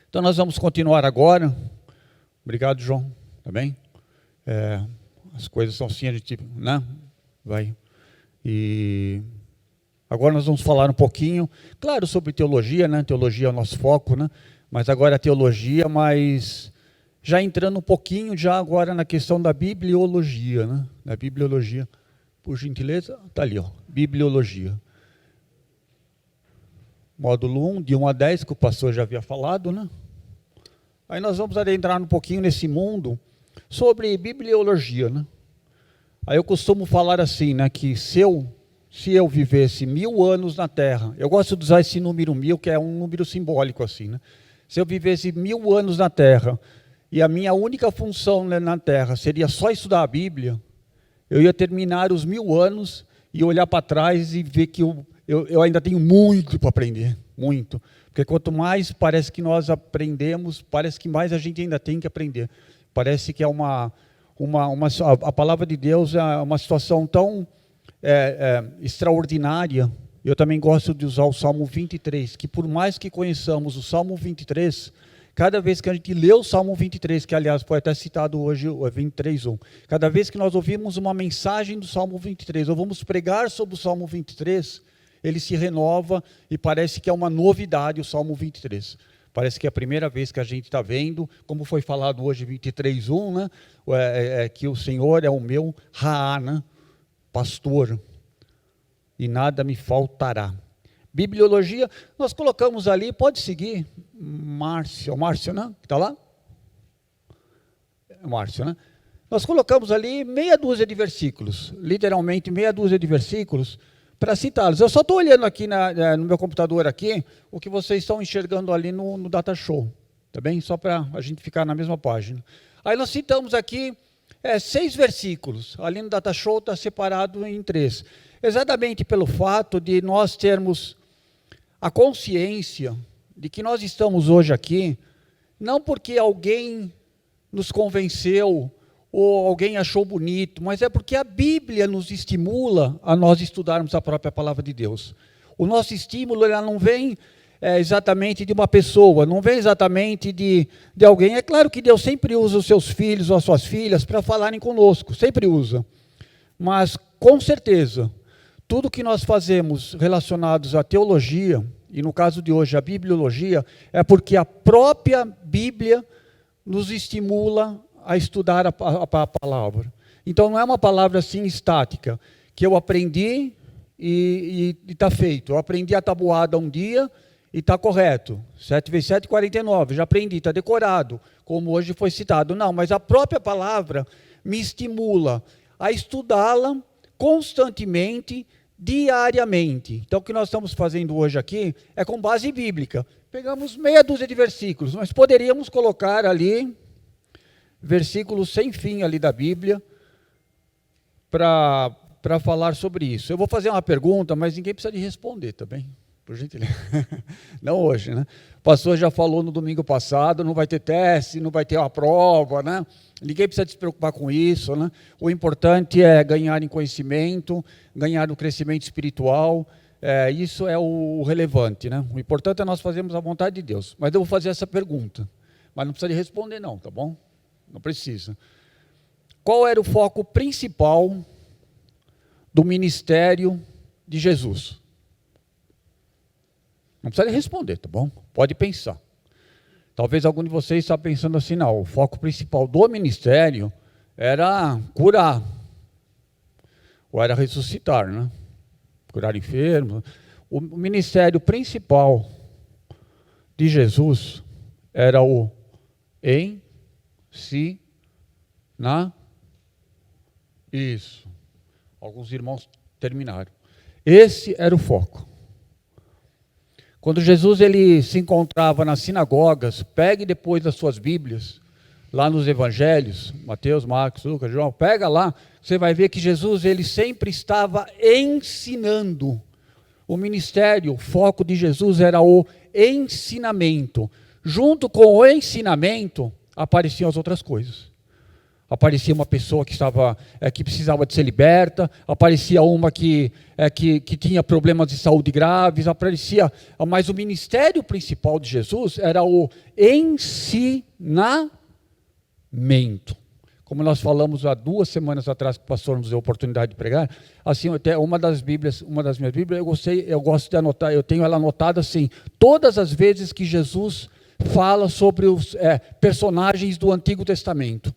Então nós vamos continuar agora. Obrigado, João. Tá bem? As coisas são assim, a gente, né? Vai. E agora nós vamos falar um pouquinho, claro, sobre teologia, né? Teologia é o nosso foco, né? Mas agora a teologia, mas já entrando um pouquinho já agora na questão da bibliologia, né? Da bibliologia. Por gentileza, tá ali, ó. Bibliologia. Módulo 1, de 1 a 10, que o pastor já havia falado, né? Aí nós vamos adentrar um pouquinho nesse mundo sobre bibliologia, né? Aí eu costumo falar assim, né, que se eu vivesse 1000 anos na Terra, eu gosto de usar esse número 1000, que é um número simbólico assim, né? Se eu vivesse 1000 anos na Terra e a minha única função, né, na Terra seria só estudar a Bíblia, eu ia terminar os 1000 anos e olhar para trás e ver que eu ainda tenho muito para aprender, muito. Porque quanto mais parece que nós aprendemos, parece que mais a gente ainda tem que aprender. Parece que é a palavra de Deus é uma situação tão extraordinária. Eu também gosto de usar o Salmo 23, que por mais que conheçamos o Salmo 23, cada vez que a gente lê o Salmo 23, que aliás foi até citado hoje, o 23:1, cada vez que nós ouvimos uma mensagem do Salmo 23, ou vamos pregar sobre o Salmo 23, ele se renova e parece que é uma novidade o Salmo 23. Parece que é a primeira vez que a gente está vendo, como foi falado hoje, 23:1, né? Que o Senhor é o meu Raá, né? Pastor, e nada me faltará. Bibliologia, nós colocamos ali, pode seguir, Márcio, né? Está lá? Márcio, né? Nós colocamos ali meia dúzia de versículos, literalmente meia dúzia de versículos, para citá-los. Eu só estou olhando aqui no meu computador aqui, o que vocês estão enxergando ali no Data Show, tá bem? Só para a gente ficar na mesma página. Aí nós citamos aqui 6 versículos, ali no Data Show está separado em 3. Exatamente pelo fato de nós termos a consciência de que nós estamos hoje aqui, não porque alguém nos convenceu, ou alguém achou bonito, mas é porque a Bíblia nos estimula a nós estudarmos a própria palavra de Deus. O nosso estímulo ela não vem exatamente de uma pessoa, não vem exatamente de alguém. É claro que Deus sempre usa os seus filhos ou as suas filhas para falarem conosco, sempre usa. Mas, com certeza, tudo que nós fazemos relacionados à teologia, e no caso de hoje a bibliologia, é porque a própria Bíblia nos estimula a estudar a palavra. Então não é uma palavra assim estática, que eu aprendi e está feito. Eu aprendi a tabuada um dia e está correto. 7 vezes 7, 49, já aprendi, está decorado, como hoje foi citado. Não, mas a própria palavra me estimula a estudá-la constantemente, diariamente. Então o que nós estamos fazendo hoje aqui é com base bíblica. Pegamos meia dúzia de versículos, mas poderíamos colocar ali versículos sem fim ali da Bíblia para falar sobre isso. Eu vou fazer uma pergunta, mas ninguém precisa de responder, tá bem? Por gentileza. Não hoje, né? O pastor já falou no domingo passado, não vai ter teste, não vai ter uma prova, né? Ninguém precisa se preocupar com isso, né? O importante é ganhar em conhecimento, ganhar no crescimento espiritual. Isso é o relevante, né? O importante é nós fazermos a vontade de Deus. Mas eu vou fazer essa pergunta, mas não precisa de responder não, tá bom? Não precisa. Qual era o foco principal do ministério de Jesus? Não precisa responder, tá bom? Pode pensar. Talvez algum de vocês está pensando assim, não, o foco principal do ministério era curar, ou era ressuscitar, né? Curar enfermos. O ministério principal de Jesus era o isso. Alguns irmãos terminaram. Esse era o foco. Quando Jesus ele se encontrava nas sinagogas, pegue depois das suas Bíblias, lá nos Evangelhos, Mateus, Marcos, Lucas, João, pega lá, você vai ver que Jesus ele sempre estava ensinando. O ministério, o foco de Jesus era o ensinamento. Junto com o ensinamento, apareciam as outras coisas. Aparecia uma pessoa que precisava de ser liberta, aparecia uma que tinha problemas de saúde graves, mas o ministério principal de Jesus era o ensinamento. Como nós falamos há 2 semanas atrás, que o pastor nos deu a oportunidade de pregar, assim, até uma das minhas Bíblias, eu gosto de anotar, eu tenho ela anotada assim, todas as vezes que Jesus fala sobre os personagens do Antigo Testamento.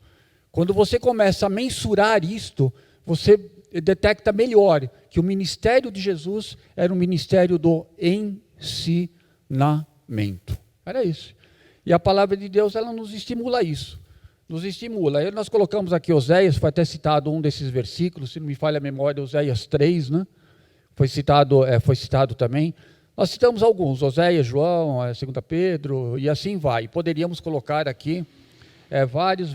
Quando você começa a mensurar isto, você detecta melhor que o ministério de Jesus era um ministério do ensinamento. Era isso. E a palavra de Deus, ela nos estimula a isso. Nos estimula. Aí nós colocamos aqui Oséias, foi até citado um desses versículos, se não me falha a memória, Oséias 3, né? Foi citado também. Nós citamos alguns, Oséias, João, 2 Pedro, e assim vai. Poderíamos colocar aqui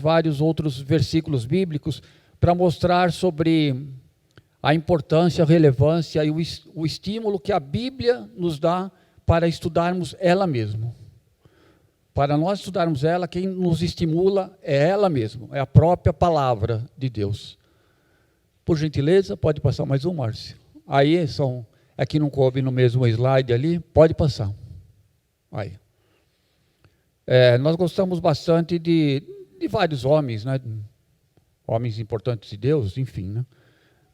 vários outros versículos bíblicos para mostrar sobre a importância, a relevância e o estímulo que a Bíblia nos dá para estudarmos ela mesma. Para nós estudarmos ela, quem nos estimula é ela mesma, é a própria palavra de Deus. Por gentileza, pode passar mais um, Márcio. Aí aqui não coube no mesmo slide ali, pode passar. Aí. Nós gostamos bastante de vários homens, né? Homens importantes de Deus, enfim, né?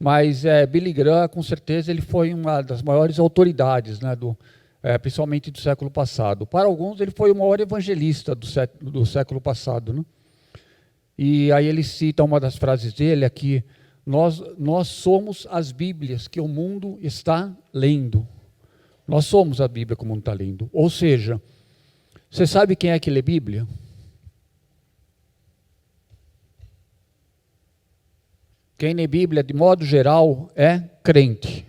Mas Billy Graham, com certeza, ele foi uma das maiores autoridades, né, principalmente do século passado. Para alguns, ele foi o maior evangelista do século passado, né? E aí ele cita uma das frases dele aqui: nós somos as Bíblias que o mundo está lendo. Nós somos a Bíblia que o mundo está lendo. Ou seja, você sabe quem é que lê Bíblia? Quem lê Bíblia, de modo geral, é crente.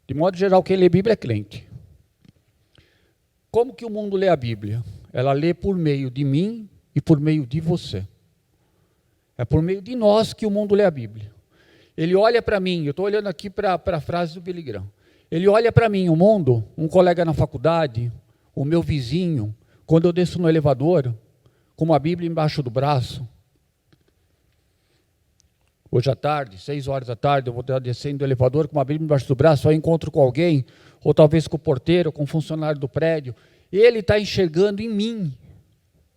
De modo geral, quem lê Bíblia é crente. Como que o mundo lê a Bíblia? Ela lê por meio de mim e por meio de você. É por meio de nós que o mundo lê a Bíblia. Ele olha para mim, eu estou olhando aqui para a frase do Billy Graham. Ele olha para mim, o mundo, um colega na faculdade, o meu vizinho, quando eu desço no elevador, com uma Bíblia embaixo do braço. Hoje à tarde, 6 horas da tarde, eu vou estar descendo do elevador com uma Bíblia embaixo do braço, aí encontro com alguém, ou talvez com o porteiro, com o funcionário do prédio, ele está enxergando em mim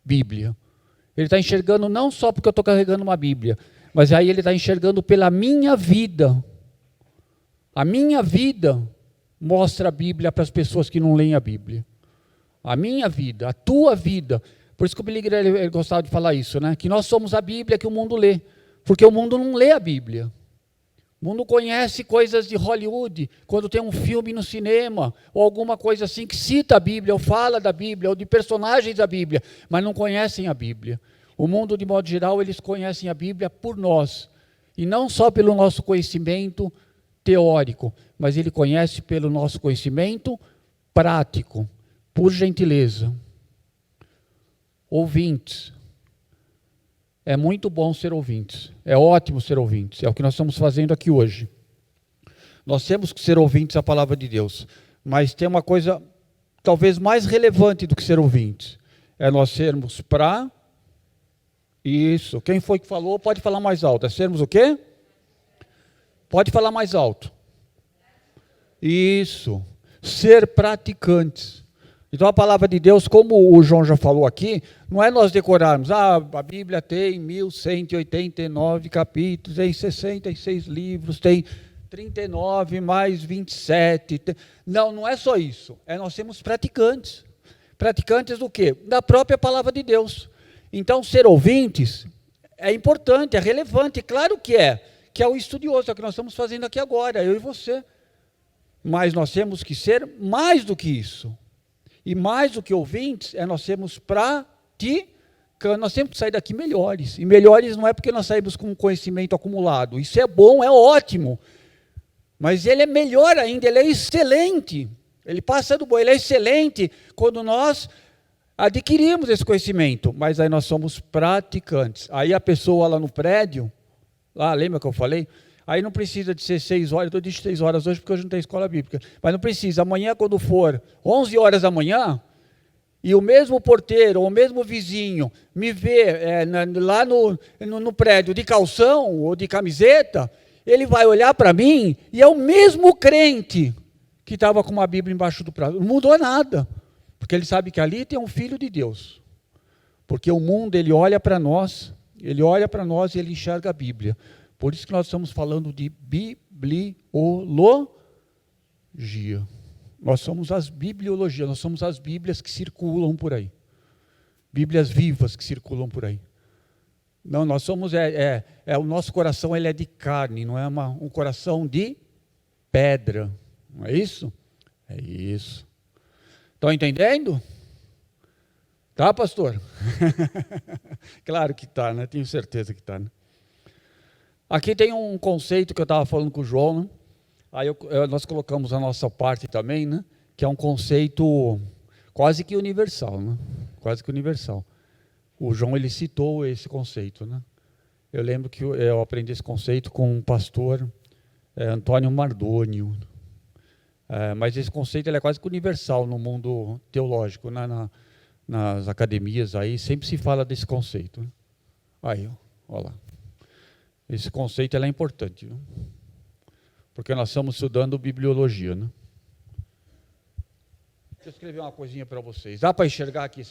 Bíblia. Ele está enxergando não só porque eu estou carregando uma Bíblia, mas aí ele está enxergando pela minha vida. A minha vida mostra a Bíblia para as pessoas que não leem a Bíblia. A minha vida, a tua vida. Por isso que o Billy Graham ele gostava de falar isso, né? Que nós somos a Bíblia que o mundo lê. Porque o mundo não lê a Bíblia. O mundo conhece coisas de Hollywood, quando tem um filme no cinema, ou alguma coisa assim que cita a Bíblia, ou fala da Bíblia, ou de personagens da Bíblia, mas não conhecem a Bíblia. O mundo, de modo geral, eles conhecem a Bíblia por nós. E não só pelo nosso conhecimento teórico, mas ele conhece pelo nosso conhecimento prático. Por gentileza. Ouvintes. É muito bom ser ouvintes, é ótimo ser ouvintes, é o que nós estamos fazendo aqui hoje. Nós temos que ser ouvintes da palavra de Deus, mas tem uma coisa talvez mais relevante do que ser ouvintes, é nós sermos isso, quem foi que falou, pode falar mais alto, é sermos o quê? Pode falar mais alto. Isso, ser praticantes. Então a palavra de Deus, como o João já falou aqui, não é nós decorarmos, a Bíblia tem 1189 capítulos, tem 66 livros, tem 39 mais 27. Não é só isso, nós sermos praticantes. Praticantes do quê? Da própria palavra de Deus. Então ser ouvintes é importante, é relevante, claro que é o estudioso, é o que nós estamos fazendo aqui agora, eu e você. Mas nós temos que ser mais do que isso. E mais do que ouvintes, nós sermos praticantes, nós temos que sair daqui melhores. E melhores não é porque nós saímos com conhecimento acumulado. Isso é bom, é ótimo. Mas ele é melhor ainda, ele é excelente. Ele passa do bom, ele é excelente quando nós adquirimos esse conhecimento. Mas aí nós somos praticantes. Aí a pessoa lá no prédio, lembra que eu falei? Aí não precisa de ser 6 horas, eu disse 6 horas hoje porque hoje não tem escola bíblica, mas não precisa, amanhã quando for 11 horas da manhã, e o mesmo porteiro, ou o mesmo vizinho, me vê lá no prédio de calção ou de camiseta, ele vai olhar para mim e é o mesmo crente que estava com uma Bíblia embaixo do braço. Não mudou nada, porque ele sabe que ali tem um filho de Deus. Porque o mundo, ele olha para nós e ele enxerga a Bíblia. Por isso que nós estamos falando de bibliologia. Nós somos as bibliologias, nós somos as Bíblias que circulam por aí. Bíblias vivas que circulam por aí. Não, nós somos, o nosso coração ele é de carne, não é um coração de pedra. Não é isso? É isso. Estão entendendo? Tá, pastor? Claro que está, né? Tenho certeza que está. Né? Aqui tem um conceito que eu estava falando com o João, né? Aí nós colocamos a nossa parte também, né? Que é um conceito quase que universal, né? Quase que universal. O João, ele citou esse conceito, né? Eu lembro que eu aprendi esse conceito com um pastor, Antônio Mardônio. Mas esse conceito ele é quase que universal no mundo teológico, né? Nas academias aí, sempre se fala desse conceito. Né? Aí, olha lá. Esse conceito ele é importante, viu? Porque nós estamos estudando bibliologia, né? Deixa eu escrever uma coisinha para vocês. Dá para enxergar aqui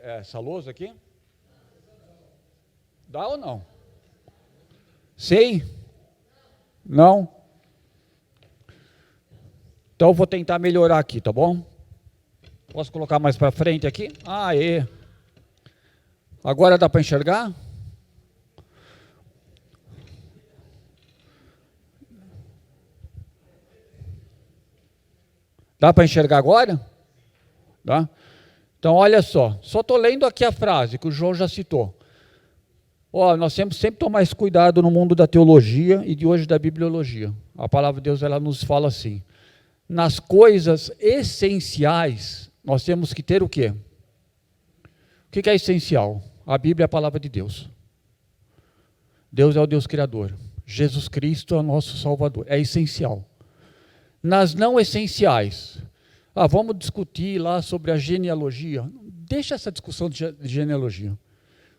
essa lousa aqui? Dá ou não? Sei? Não? Então eu vou tentar melhorar aqui, tá bom? Posso colocar mais para frente aqui? Aê! Agora dá para enxergar? Dá para enxergar agora? Tá? Então, olha só estou lendo aqui a frase que o João já citou. Nós temos sempre tomar mais cuidado no mundo da teologia e de hoje da bibliologia. A palavra de Deus ela nos fala assim, nas coisas essenciais, nós temos que ter o quê? O que é essencial? A Bíblia é a palavra de Deus. Deus é o Deus Criador. Jesus Cristo é o nosso Salvador. É essencial. Nas não essenciais, vamos discutir lá sobre a genealogia. Deixa essa discussão de genealogia.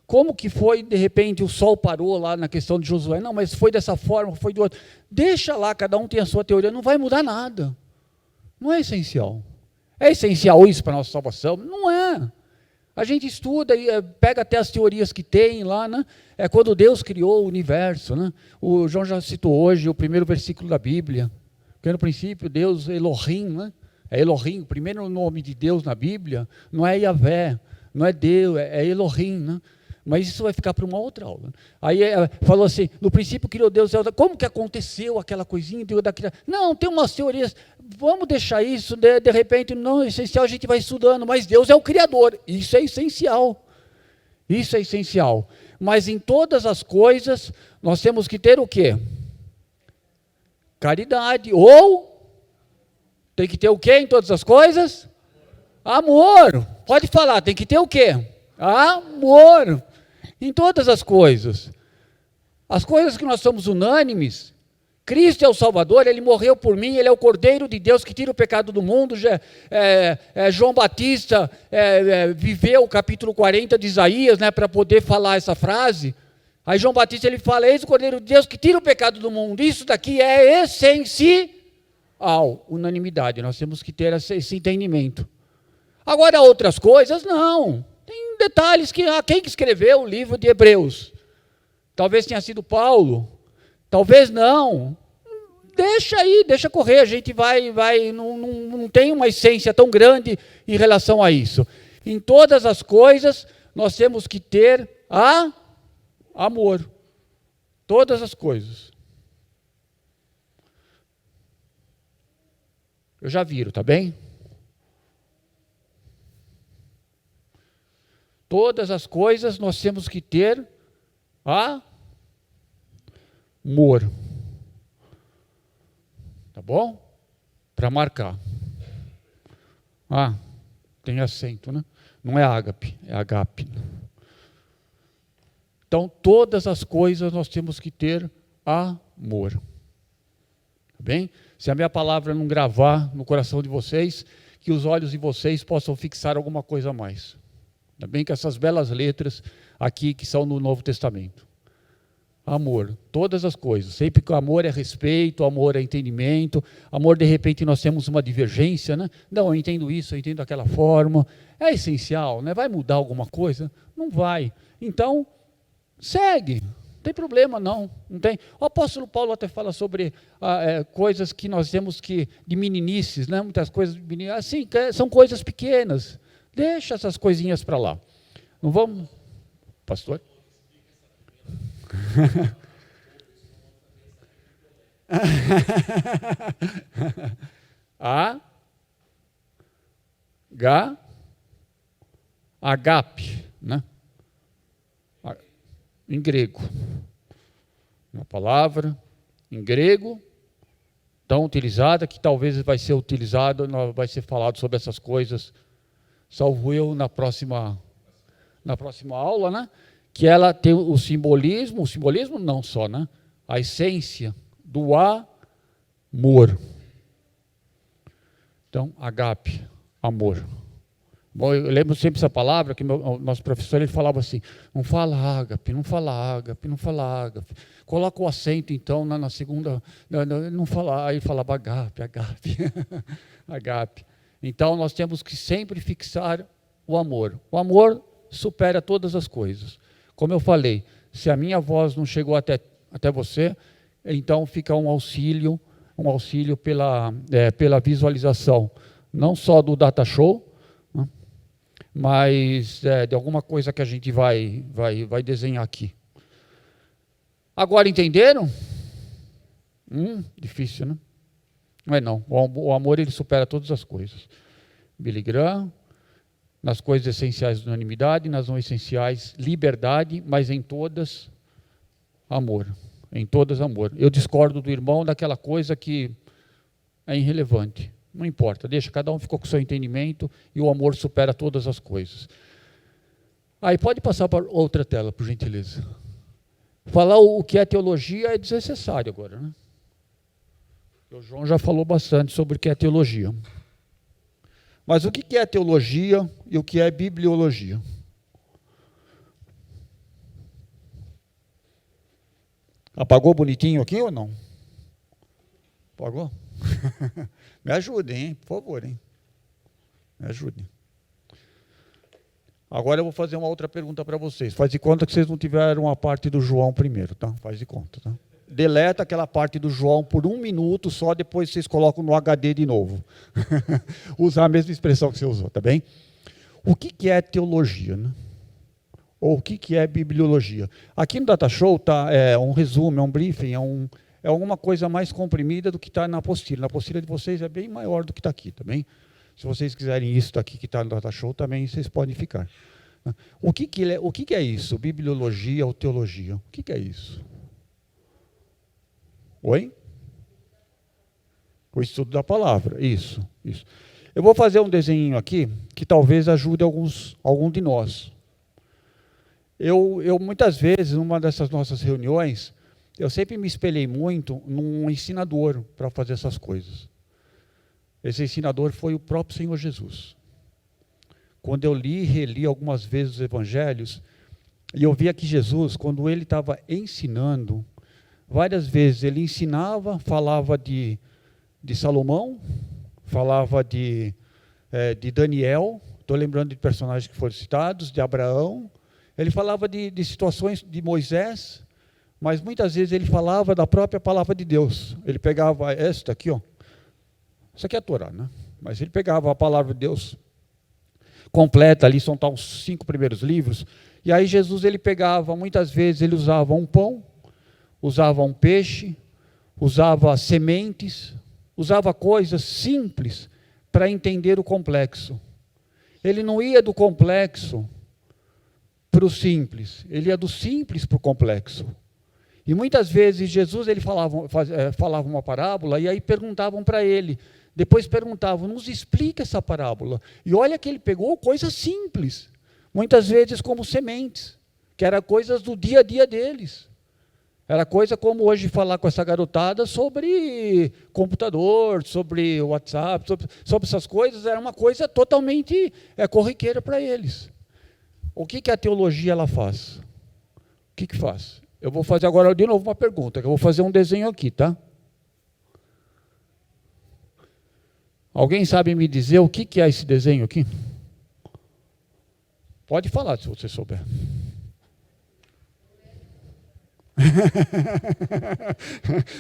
Como que foi, de repente, o sol parou lá na questão de Josué? Não, mas foi dessa forma, foi do outro. Deixa lá, cada um tem a sua teoria, não vai mudar nada. Não é essencial. É essencial isso para a nossa salvação? Não é. A gente estuda e pega até as teorias que tem lá, né? É quando Deus criou o universo, né? O João já citou hoje o primeiro versículo da Bíblia. Porque no princípio, Deus, Elohim, né? É Elohim, o primeiro nome de Deus na Bíblia, não é Yahvé, não é Deus, é Elohim, né? Mas isso vai ficar para uma outra aula. Aí falou assim, no princípio criou Deus, como que aconteceu aquela coisinha? Não, tem umas teorias, vamos deixar isso, de repente, não é essencial, a gente vai estudando, mas Deus é o Criador, isso é essencial. Isso é essencial. Mas em todas as coisas, nós temos que ter o quê? Caridade, ou tem que ter o quê em todas as coisas? Amor, pode falar, tem que ter o quê? Amor, em todas as coisas que nós somos unânimes, Cristo é o Salvador, Ele morreu por mim, Ele é o Cordeiro de Deus que tira o pecado do mundo, João Batista viveu o capítulo 40 de Isaías, né, para poder falar essa frase. Aí João Batista ele fala, eis o Cordeiro de Deus que tira o pecado do mundo. Isso daqui é essencial. Unanimidade, nós temos que ter esse entendimento. Agora outras coisas, não. Tem detalhes que, quem que escreveu o livro de Hebreus? Talvez tenha sido Paulo, talvez não. Deixa aí, deixa correr, a gente vai não tem uma essência tão grande em relação a isso. Em todas as coisas, nós temos que ter amor. Todas as coisas. Eu já viro, tá bem? Todas as coisas nós temos que ter amor. Tá bom? Para marcar. Tem acento, né? Não é ágape, é agape. Então, todas as coisas nós temos que ter amor. Tá bem? Se a minha palavra não gravar no coração de vocês, que os olhos de vocês possam fixar alguma coisa a mais. Ainda bem que essas belas letras aqui que são no Novo Testamento. Amor, todas as coisas. Sempre que o amor é respeito, amor é entendimento. Amor, de repente, nós temos uma divergência, né? Não, eu entendo isso, eu entendo daquela forma. É essencial, né? Vai mudar alguma coisa? Não vai. Então, segue. Não tem problema, não. Não tem. O apóstolo Paulo até fala sobre coisas que nós temos que, de meninices, né? Muitas coisas de meninices. Assim, são coisas pequenas. Deixa essas coisinhas para lá. Não vamos... Pastor? Agape, né? Em grego. Uma palavra em grego tão utilizada que talvez vai ser utilizada, vai ser falado sobre essas coisas, salvo eu, na próxima aula, né? Que ela tem o simbolismo não só, né? A essência do amor. Então, agape, amor. Bom, eu lembro sempre essa palavra, que nosso professor ele falava assim, não fala ágape, não fala ágape, não fala ágape. Coloca o acento, então, na segunda, não fala, aí falava agape, agape. Então, nós temos que sempre fixar o amor. O amor supera todas as coisas. Como eu falei, se a minha voz não chegou até você, então fica um auxílio pela visualização, não só do Data Show, né, mas de alguma coisa que a gente vai desenhar aqui. Agora entenderam? Difícil, né? Não é não. O amor ele supera todas as coisas. Billy Graham, nas coisas essenciais, unanimidade, nas não essenciais, liberdade, mas em todas, amor. Em todas, amor. Eu discordo do irmão daquela coisa que é irrelevante. Não importa, deixa, cada um ficou com o seu entendimento e o amor supera todas as coisas. Aí pode passar para outra tela, por gentileza. Falar o que é teologia é desnecessário agora, né? O João já falou bastante sobre o que é teologia. Mas o que é teologia e o que é bibliologia? Apagou bonitinho aqui ou não? Apagou? Me ajudem, hein? Por favor, hein? Me ajudem. Agora eu vou fazer uma outra pergunta para vocês. Faz de conta que vocês não tiveram a parte do João primeiro, tá? Faz de conta, tá? Deleta aquela parte do João por 1 minuto só, depois vocês colocam no HD de novo. Usar a mesma expressão que você usou, tá bem? O que é teologia, né? Ou o que é bibliologia? Aqui no Data Show é um resumo, é um briefing, é alguma coisa mais comprimida do que está na apostila. Na apostila de vocês é bem maior do que está aqui, tá bem? Se vocês quiserem isso daqui que está no Data Show, também vocês podem ficar. O que é isso? Bibliologia ou teologia? O que é isso? Oi? O estudo da palavra, isso. Eu vou fazer um desenho aqui que talvez ajude algum de nós. Eu muitas vezes, numa dessas nossas reuniões, eu sempre me espelhei muito num ensinador para fazer essas coisas. Esse ensinador foi o próprio Senhor Jesus. Quando eu li e reli algumas vezes os evangelhos, e eu via que Jesus, quando ele estava ensinando, várias vezes ele ensinava, falava de Salomão, falava de Daniel, estou lembrando de personagens que foram citados, de Abraão, ele falava de situações de Moisés, mas muitas vezes ele falava da própria palavra de Deus. Ele pegava esta aqui, ó, isso aqui é a Torá, né? Mas ele pegava a palavra de Deus completa, ali são os 5 primeiros livros, e aí Jesus ele pegava, muitas vezes ele usava um pão, usava um peixe, usava sementes, usava coisas simples para entender o complexo. Ele não ia do complexo para o simples, ele ia do simples para o complexo. E muitas vezes Jesus ele falava uma parábola e aí perguntavam para ele, depois perguntavam, nos explica essa parábola. E olha que ele pegou coisas simples, muitas vezes como sementes, que eram coisas do dia a dia deles. Era coisa como hoje falar com essa garotada sobre computador, sobre WhatsApp, sobre essas coisas, era uma coisa totalmente corriqueira para eles. O que a teologia ela faz? O que faz? Eu vou fazer agora de novo uma pergunta, que eu vou fazer um desenho aqui, tá? Alguém sabe me dizer o que é esse desenho aqui? Pode falar se você souber.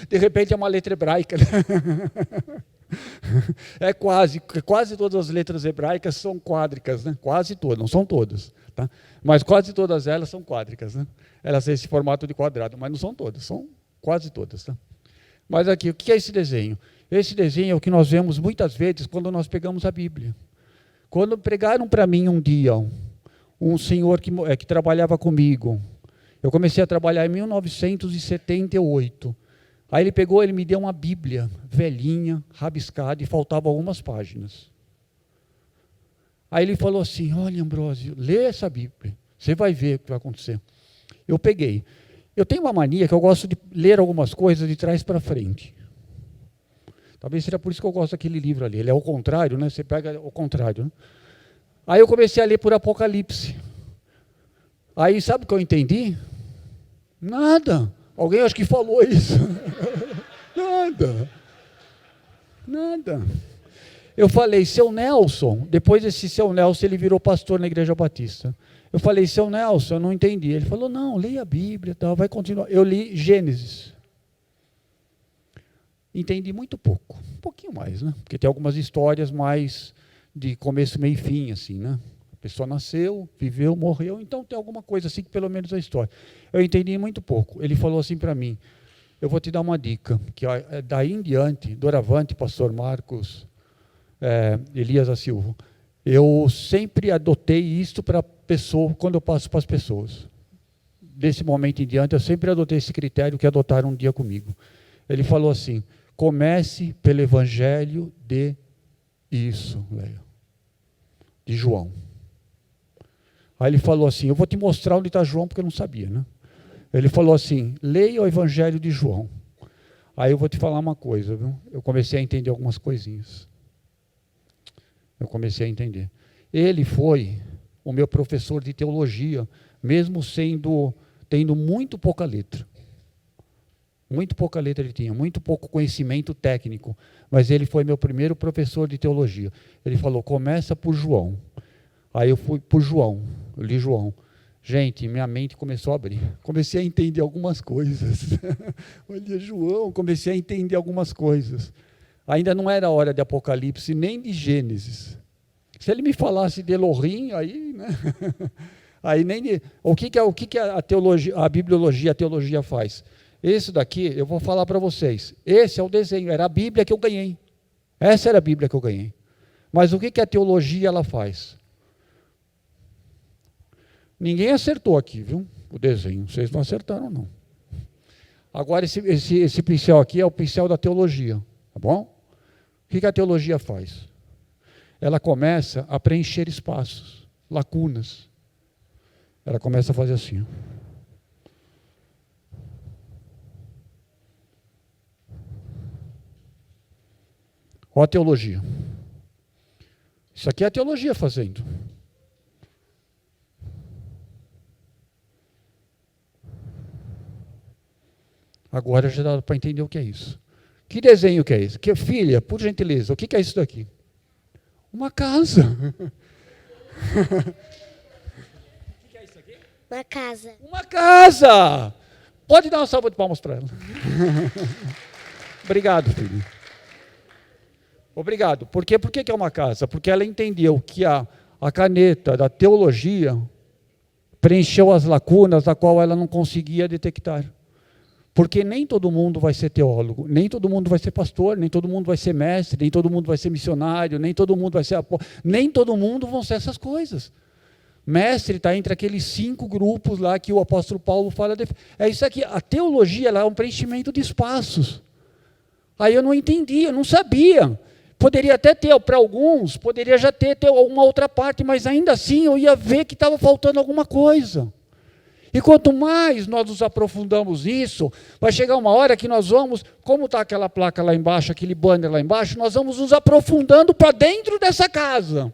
De repente é uma letra hebraica. Quase todas as letras hebraicas são quádricas, né? Quase todas, não são todas, tá? Mas quase todas elas são quádricas, né? Elas têm esse formato de quadrado, mas não são todas, são quase todas, tá? Mas aqui, o que é esse desenho? Esse desenho é o que nós vemos muitas vezes quando nós pegamos a Bíblia. Quando pregaram para mim um dia, um senhor que trabalhava comigo, eu comecei a trabalhar em 1978. Aí ele me deu uma Bíblia velhinha, rabiscada, e faltavam algumas páginas. Aí ele falou assim, olha, Ambrósio, lê essa Bíblia, você vai ver o que vai acontecer. Eu peguei. Eu tenho uma mania que eu gosto de ler algumas coisas de trás para frente. Talvez seja por isso que eu gosto daquele livro ali. Ele é ao contrário, né? Você pega ao contrário, né? Aí eu comecei a ler por Apocalipse. Aí sabe o que eu entendi? Nada. Alguém acho que falou isso. Nada. Eu falei, seu Nelson, depois desse seu Nelson, ele virou pastor na Igreja Batista. Eu falei, seu Nelson, eu não entendi. Ele falou, não, leia a Bíblia, tal, vai continuar. Eu li Gênesis. Entendi muito pouco, um pouquinho mais, né? Porque tem algumas histórias mais de começo, meio e fim, assim, né? A pessoa nasceu, viveu, morreu, então tem alguma coisa assim que pelo menos é a história. Eu entendi muito pouco. Ele falou assim para mim, eu vou te dar uma dica, que daí em diante, doravante, pastor Marcos, Elias da Silva, eu sempre adotei isso para a pessoa, quando eu passo para as pessoas. Desse momento em diante, eu sempre adotei esse critério que adotaram um dia comigo. Ele falou assim, comece pelo Evangelho de João. Aí ele falou assim, eu vou te mostrar onde está João, porque eu não sabia, né? Ele falou assim, leia o Evangelho de João. Aí eu vou te falar uma coisa, viu? Eu comecei a entender algumas coisinhas. Eu comecei a entender. Ele foi o meu professor de teologia, mesmo tendo muito pouca letra. Muito pouca letra ele tinha, muito pouco conhecimento técnico, mas ele foi meu primeiro professor de teologia. Ele falou, começa por João. Aí eu fui por João, eu li João. Gente, minha mente começou a abrir. Comecei a entender algumas coisas. Olha, João, comecei a entender algumas coisas. Ainda não era hora de Apocalipse, nem de Gênesis. Se ele me falasse de Elohim, aí, né? Aí nem de... O que a teologia, a bibliologia, a teologia faz? Esse daqui, eu vou falar para vocês. Esse é o desenho, era a Bíblia que eu ganhei. Essa era a Bíblia que eu ganhei. Mas o que a teologia ela faz? Ninguém acertou aqui, viu? O desenho. Vocês não acertaram, não. Agora, esse pincel aqui é o pincel da teologia. Tá bom? O que a teologia faz? Ela começa a preencher espaços, lacunas. Ela começa a fazer assim. Olha a teologia. Isso aqui é a teologia fazendo. Agora já dá para entender o que é isso. Que desenho que é esse? Filha, por gentileza, o que é isso daqui? Uma casa. O que é isso aqui? Uma casa. Uma casa! Pode dar uma salva de palmas para ela. Obrigado, filho. Obrigado. Por que é uma casa? Porque ela entendeu que a caneta da teologia preencheu as lacunas da qual ela não conseguia detectar. Porque nem todo mundo vai ser teólogo, nem todo mundo vai ser pastor, nem todo mundo vai ser mestre, nem todo mundo vai ser missionário, nem todo mundo vai ser nem todo mundo vão ser essas coisas. Mestre está entre aqueles 5 grupos lá que o apóstolo Paulo fala. É isso aqui, a teologia ela é um preenchimento de espaços. Aí eu não entendi, eu não sabia. Poderia até ter, para alguns, poderia já ter uma outra parte, mas ainda assim eu ia ver que estava faltando alguma coisa. E quanto mais nós nos aprofundamos nisso, vai chegar uma hora que nós vamos, como está aquela placa lá embaixo, aquele banner lá embaixo, nós vamos nos aprofundando para dentro dessa casa.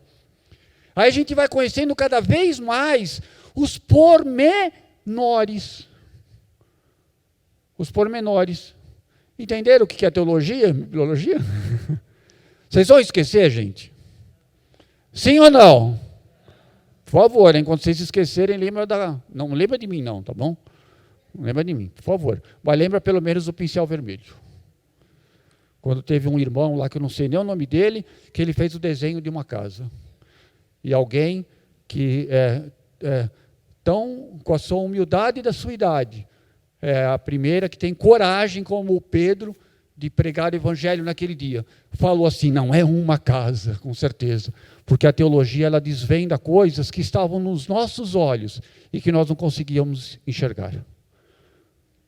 Aí a gente vai conhecendo cada vez mais os pormenores. Os pormenores. Entenderam o que é teologia? Biologia? Vocês vão esquecer, gente? Sim ou não? Por favor, enquanto vocês esquecerem, lembra da... Não lembra de mim não, tá bom? Não lembra de mim, por favor. Mas lembra pelo menos do pincel vermelho. Quando teve um irmão lá, que eu não sei nem o nome dele, que ele fez o desenho de uma casa. E alguém que tão com a sua humildade da sua idade, a primeira que tem coragem, como o Pedro, de pregar o evangelho naquele dia, falou assim, não é uma casa, com certeza, porque a teologia ela desvenda coisas que estavam nos nossos olhos e que nós não conseguíamos enxergar.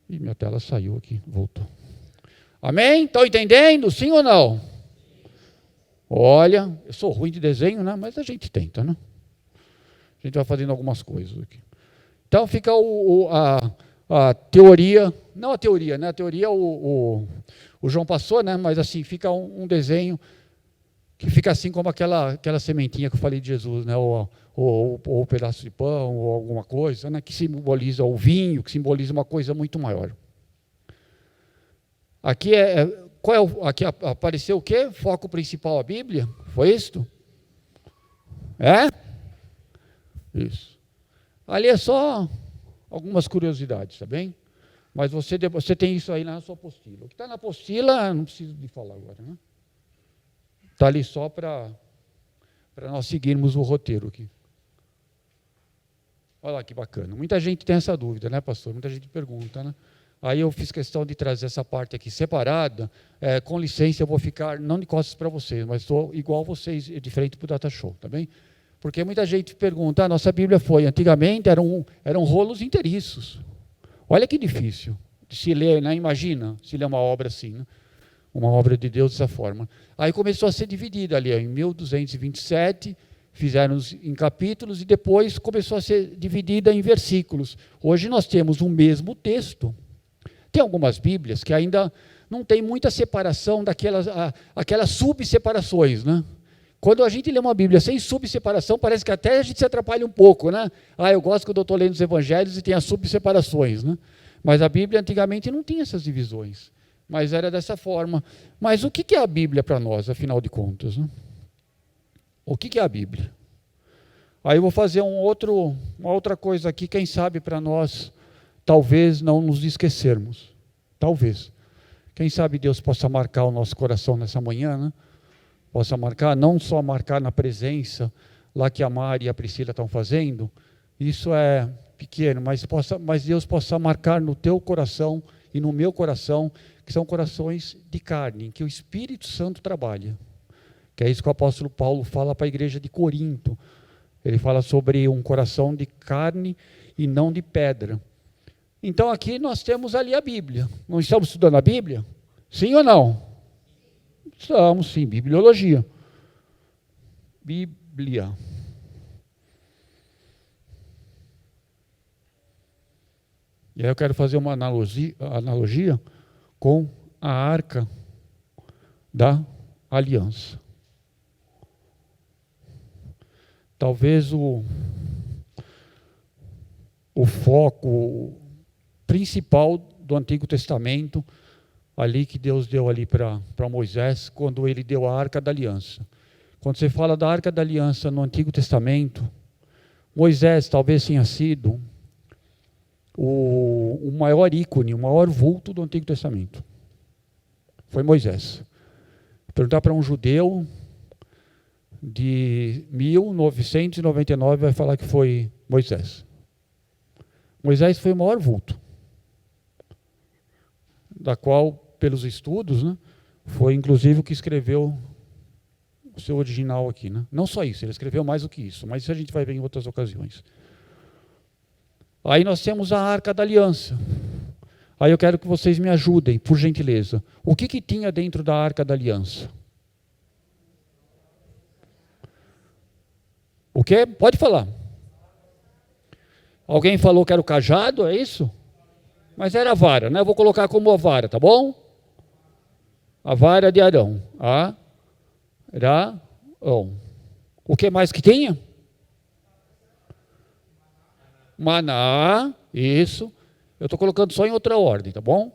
E minha tela saiu aqui, voltou. Amém? Estão entendendo? Sim ou não? Olha, eu sou ruim de desenho, né? Mas a gente tenta, né? A gente vai fazendo algumas coisas aqui. Então fica a teoria, não a teoria, né? A teoria o João passou, né? Mas assim, fica um desenho que fica assim como aquela sementinha que eu falei de Jesus, né? Ou o pedaço de pão, ou alguma coisa, né? Que simboliza o vinho, que simboliza uma coisa muito maior. Aqui aqui apareceu o quê? Foco principal a Bíblia? Foi isto? Isso. Ali é só algumas curiosidades, tá bem? Mas você tem isso aí na sua apostila. O que está na apostila, não preciso de falar agora, né? Está ali só para nós seguirmos o roteiro aqui. Olha lá que bacana. Muita gente tem essa dúvida, né, pastor? Muita gente pergunta, né? Aí eu fiz questão de trazer essa parte aqui separada. Com licença, eu vou ficar, não de costas para vocês, mas estou igual vocês, de frente para o Data Show, tá bem? Porque muita gente pergunta, a nossa Bíblia antigamente eram rolos inteiriços. Olha que difícil de se ler, né? Imagina se ler uma obra assim, né? Uma obra de Deus dessa forma. Aí começou a ser dividida ali, em 1227, fizeram em capítulos e depois começou a ser dividida em versículos. Hoje nós temos o mesmo texto. Tem algumas Bíblias que ainda não tem muita separação aquelas subseparações, né? Quando a gente lê uma Bíblia sem subseparação, parece que até a gente se atrapalha um pouco, né? Eu gosto quando eu estou lendo os evangelhos e tem as subseparações, né? Mas a Bíblia antigamente não tinha essas divisões, mas era dessa forma. Mas o que é a Bíblia para nós, afinal de contas, né? O que é a Bíblia? Aí eu vou fazer uma outra coisa aqui, quem sabe para nós, talvez não nos esquecermos. Talvez. Quem sabe Deus possa marcar o nosso coração nessa manhã, né? Possa marcar, não só marcar na presença, lá que a Mari e a Priscila estão fazendo, isso é pequeno, mas Deus possa marcar no teu coração e no meu coração, que são corações de carne, em que o Espírito Santo trabalha. Que é isso que o apóstolo Paulo fala para a igreja de Corinto. Ele fala sobre um coração de carne e não de pedra. Então aqui nós temos ali a Bíblia. Não estamos estudando a Bíblia? Sim ou não? Estamos, sim, bibliologia. Bíblia. E aí eu quero fazer uma analogia com a arca da aliança. Talvez o foco principal do Antigo Testamento, ali que Deus deu ali para Moisés, quando ele deu a Arca da Aliança. Quando você fala da Arca da Aliança no Antigo Testamento, Moisés talvez tenha sido o maior ícone, o maior vulto do Antigo Testamento. Foi Moisés. Perguntar para um judeu de 1999 vai falar que foi Moisés. Moisés foi o maior vulto, da qual, pelos estudos, né, foi inclusive o que escreveu o seu original aqui, né? Não só isso, ele escreveu mais do que isso, mas isso a gente vai ver em outras ocasiões. Aí nós temos a Arca da Aliança. Aí eu quero que vocês me ajudem, por gentileza. O que tinha dentro da Arca da Aliança? O quê? Pode falar. Alguém falou que era o cajado, é isso? Mas era a vara, né? Eu vou colocar como a vara, tá bom? A vara de Arão. Arão. O que mais que tinha? Maná, isso. Eu estou colocando só em outra ordem, tá bom?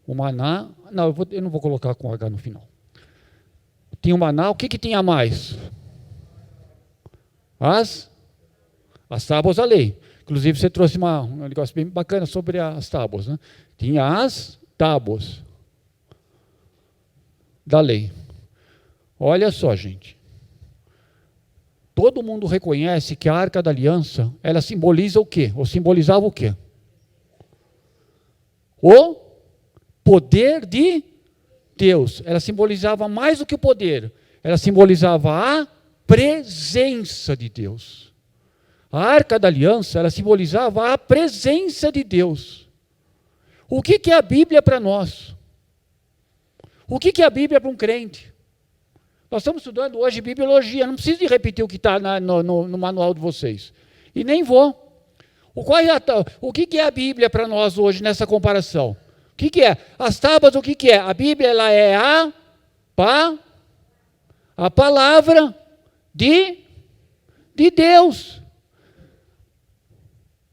O maná, não, eu não vou colocar com H no final. Tinha o maná, o que tinha mais? As tábuas da lei. Inclusive você trouxe um negócio bem bacana sobre as tábuas, né? Tinha as tábuas da lei. Olha só, gente. Todo mundo reconhece que a Arca da Aliança, ela simboliza o quê? Ou simbolizava o quê? O poder de Deus. Ela simbolizava mais do que o poder. Ela simbolizava a presença de Deus. A Arca da Aliança, ela simbolizava a presença de Deus. O que é a Bíblia para nós? O que é a Bíblia para um crente? Nós estamos estudando hoje bibliologia, não preciso de repetir o que está no manual de vocês. E nem vou. O que é a Bíblia para nós hoje nessa comparação? O que é? As tábuas, o que é? A Bíblia ela é a palavra de Deus.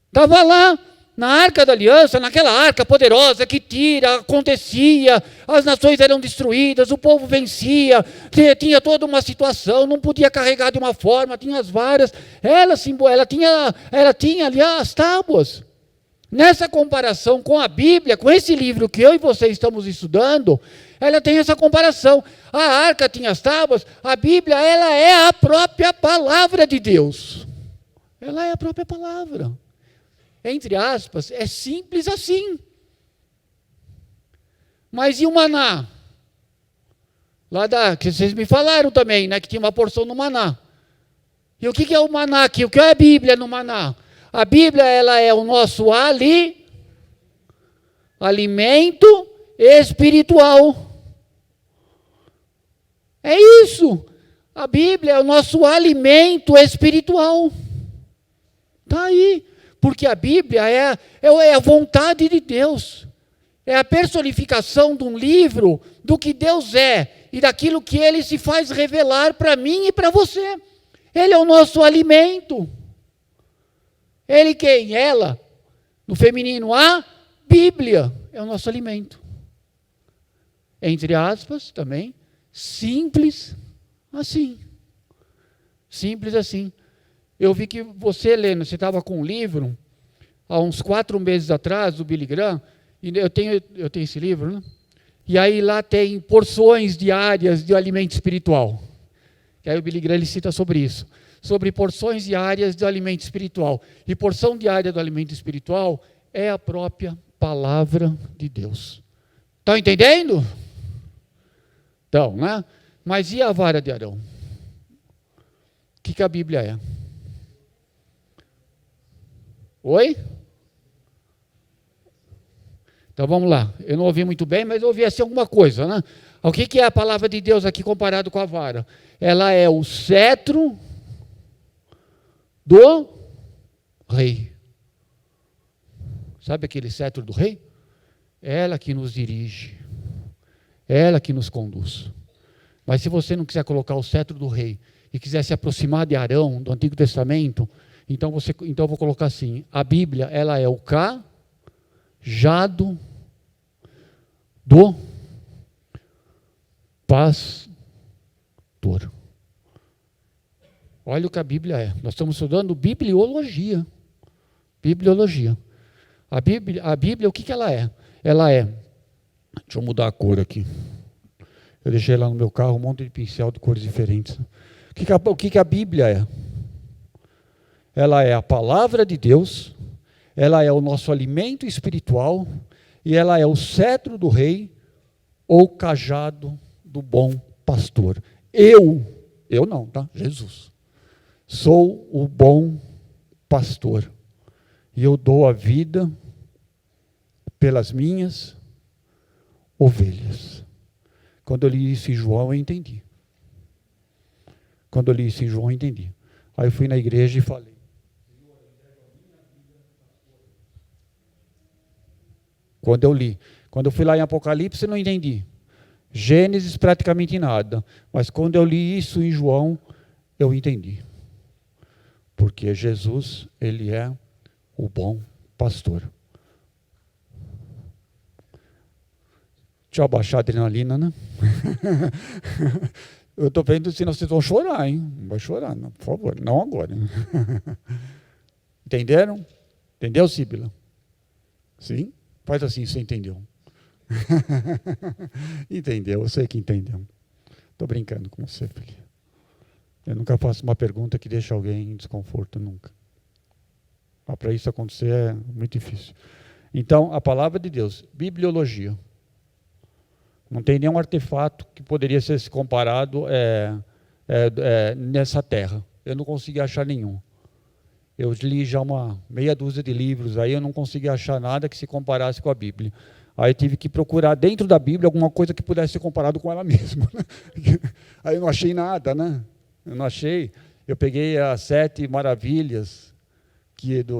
Estava lá, na Arca da Aliança, naquela arca poderosa que acontecia, as nações eram destruídas, o povo vencia, tinha toda uma situação, não podia carregar de uma forma, tinha as varas, ela tinha ali as tábuas. Nessa comparação com a Bíblia, com esse livro que eu e vocês estamos estudando, ela tem essa comparação. A arca tinha as tábuas, a Bíblia ela é a própria palavra de Deus. Ela é a própria palavra. Entre aspas, é simples assim. Mas e o maná? Que vocês me falaram também, né, que tinha uma porção no maná. E o que é o maná aqui? O que é a Bíblia no maná? A Bíblia ela é o nosso alimento espiritual. É isso. A Bíblia é o nosso alimento espiritual. Está aí. Porque a Bíblia é a vontade de Deus. É a personificação de um livro do que Deus é e daquilo que Ele se faz revelar para mim e para você. Ele é o nosso alimento. Ele quem? Ela. No feminino, a Bíblia é o nosso alimento. Entre aspas, também, simples assim. Simples assim. Eu vi que você, Helena, você estava com um livro, há uns 4 meses atrás, do Billy Graham, e eu tenho esse livro, né? E aí lá tem porções diárias de alimento espiritual. E aí o Billy Graham ele cita sobre isso, sobre porções diárias de alimento espiritual. E porção diária do alimento espiritual é a própria palavra de Deus. Estão entendendo? Então, né? Mas e a vara de Arão? O que a Bíblia é? Oi? Então vamos lá. Eu não ouvi muito bem, mas eu ouvi assim alguma coisa, né? O que é a palavra de Deus aqui comparado com a vara? Ela é o cetro do rei. Sabe aquele cetro do rei? Ela que nos dirige. Ela que nos conduz. Mas se você não quiser colocar o cetro do rei e quiser se aproximar de Arão, do Antigo Testamento, então eu vou colocar assim, a Bíblia, ela é o cajado do pastor. Olha o que a Bíblia é. Nós estamos estudando bibliologia. Bibliologia. A Bíblia, o que ela é? Ela é, deixa eu mudar a cor aqui. Eu deixei lá no meu carro um monte de pincel de cores diferentes. O que a Bíblia é? Ela é a palavra de Deus, ela é o nosso alimento espiritual e ela é o cetro do rei ou cajado do bom pastor. Eu não, tá? Jesus. Sou o bom pastor e eu dou a vida pelas minhas ovelhas. Quando eu li isso em João, eu entendi. Aí eu fui na igreja e falei, quando eu li. Quando eu fui lá em Apocalipse, eu não entendi. Gênesis, praticamente nada. Mas quando eu li isso em João, eu entendi. Porque Jesus, ele é o bom pastor. Deixa eu abaixar a adrenalina, né? Eu estou vendo se vocês vão chorar, hein? Não vai chorar, não, por favor. Não agora. Entenderam? Entendeu, Síbila? Sim? Faz assim, você entendeu. Entendeu, eu sei que entendeu. Estou brincando com você, filha. Eu nunca faço uma pergunta que deixa alguém em desconforto, nunca. Para isso acontecer é muito difícil. Então, a palavra de Deus, bibliologia. Não tem nenhum artefato que poderia ser comparado nessa terra. Eu não consegui achar nenhum. Eu li já uma meia dúzia de livros, aí eu não consegui achar nada que se comparasse com a Bíblia. Aí eu tive que procurar dentro da Bíblia alguma coisa que pudesse ser comparado com ela mesma. Aí eu não achei nada, né? Eu não achei. Eu peguei as 7 maravilhas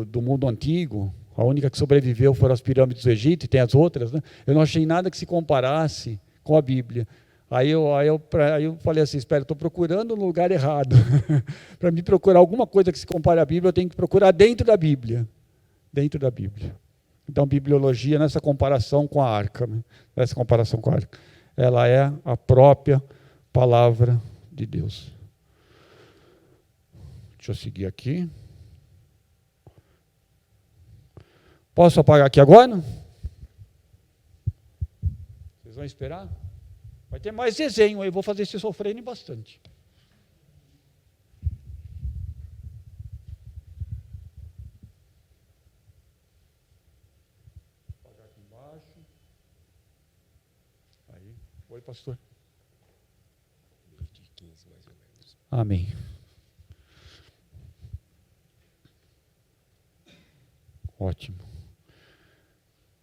do mundo antigo. A única que sobreviveu foram as pirâmides do Egito, e tem as outras, né? Eu não achei nada que se comparasse com a Bíblia. Aí eu falei assim, espera, estou procurando no lugar errado. Para me procurar alguma coisa que se compare à Bíblia, eu tenho que procurar dentro da Bíblia. Dentro da Bíblia. Então, bibliologia, nessa comparação com a arca, né? Nessa comparação com a arca, ela é a própria palavra de Deus. Deixa eu seguir aqui. Posso apagar aqui agora? Vocês vão esperar? Vai ter mais desenho aí, vou fazer vocês sofrerem bastante. Vou apagar aqui embaixo. Aí. Oi, pastor. 15, mais ou menos. Amém. Ótimo.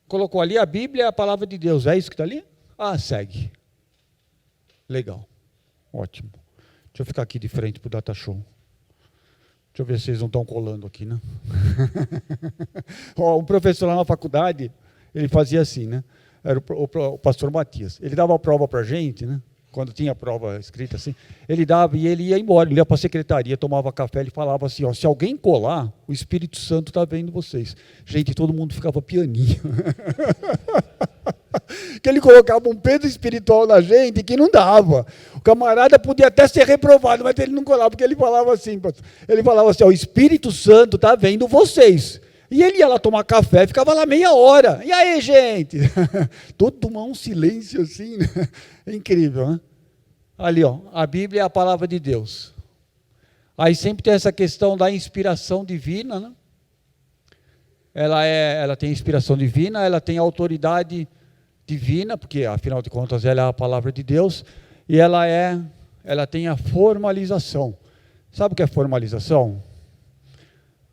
Colocou ali a Bíblia, a palavra de Deus. É isso que está ali? Ah, segue. Legal. Ótimo. Deixa eu ficar aqui de frente para o Data Show. Deixa eu ver se vocês não estão colando aqui, né? Um professor lá na faculdade, ele fazia assim, né? Era o pastor Matias. Ele dava a prova para a gente, né? Quando tinha a prova escrita assim, ele dava e ele ia embora, ele ia para a secretaria, tomava café, ele falava assim, ó, se alguém colar, o Espírito Santo está vendo vocês. Gente, todo mundo ficava pianinho. Que ele colocava um peso espiritual na gente que não dava. O camarada podia até ser reprovado, mas ele não colava, porque ele falava assim, ó, o Espírito Santo está vendo vocês. E ele ia lá tomar café, ficava lá meia hora. E aí, gente? Todo um silêncio assim, né? É incrível, né? Ali, ó, a Bíblia é a palavra de Deus. Aí sempre tem essa questão da inspiração divina, né? Ela tem inspiração divina, ela tem autoridade divina, porque afinal de contas ela é a palavra de Deus, e ela tem a formalização. Sabe o que é formalização?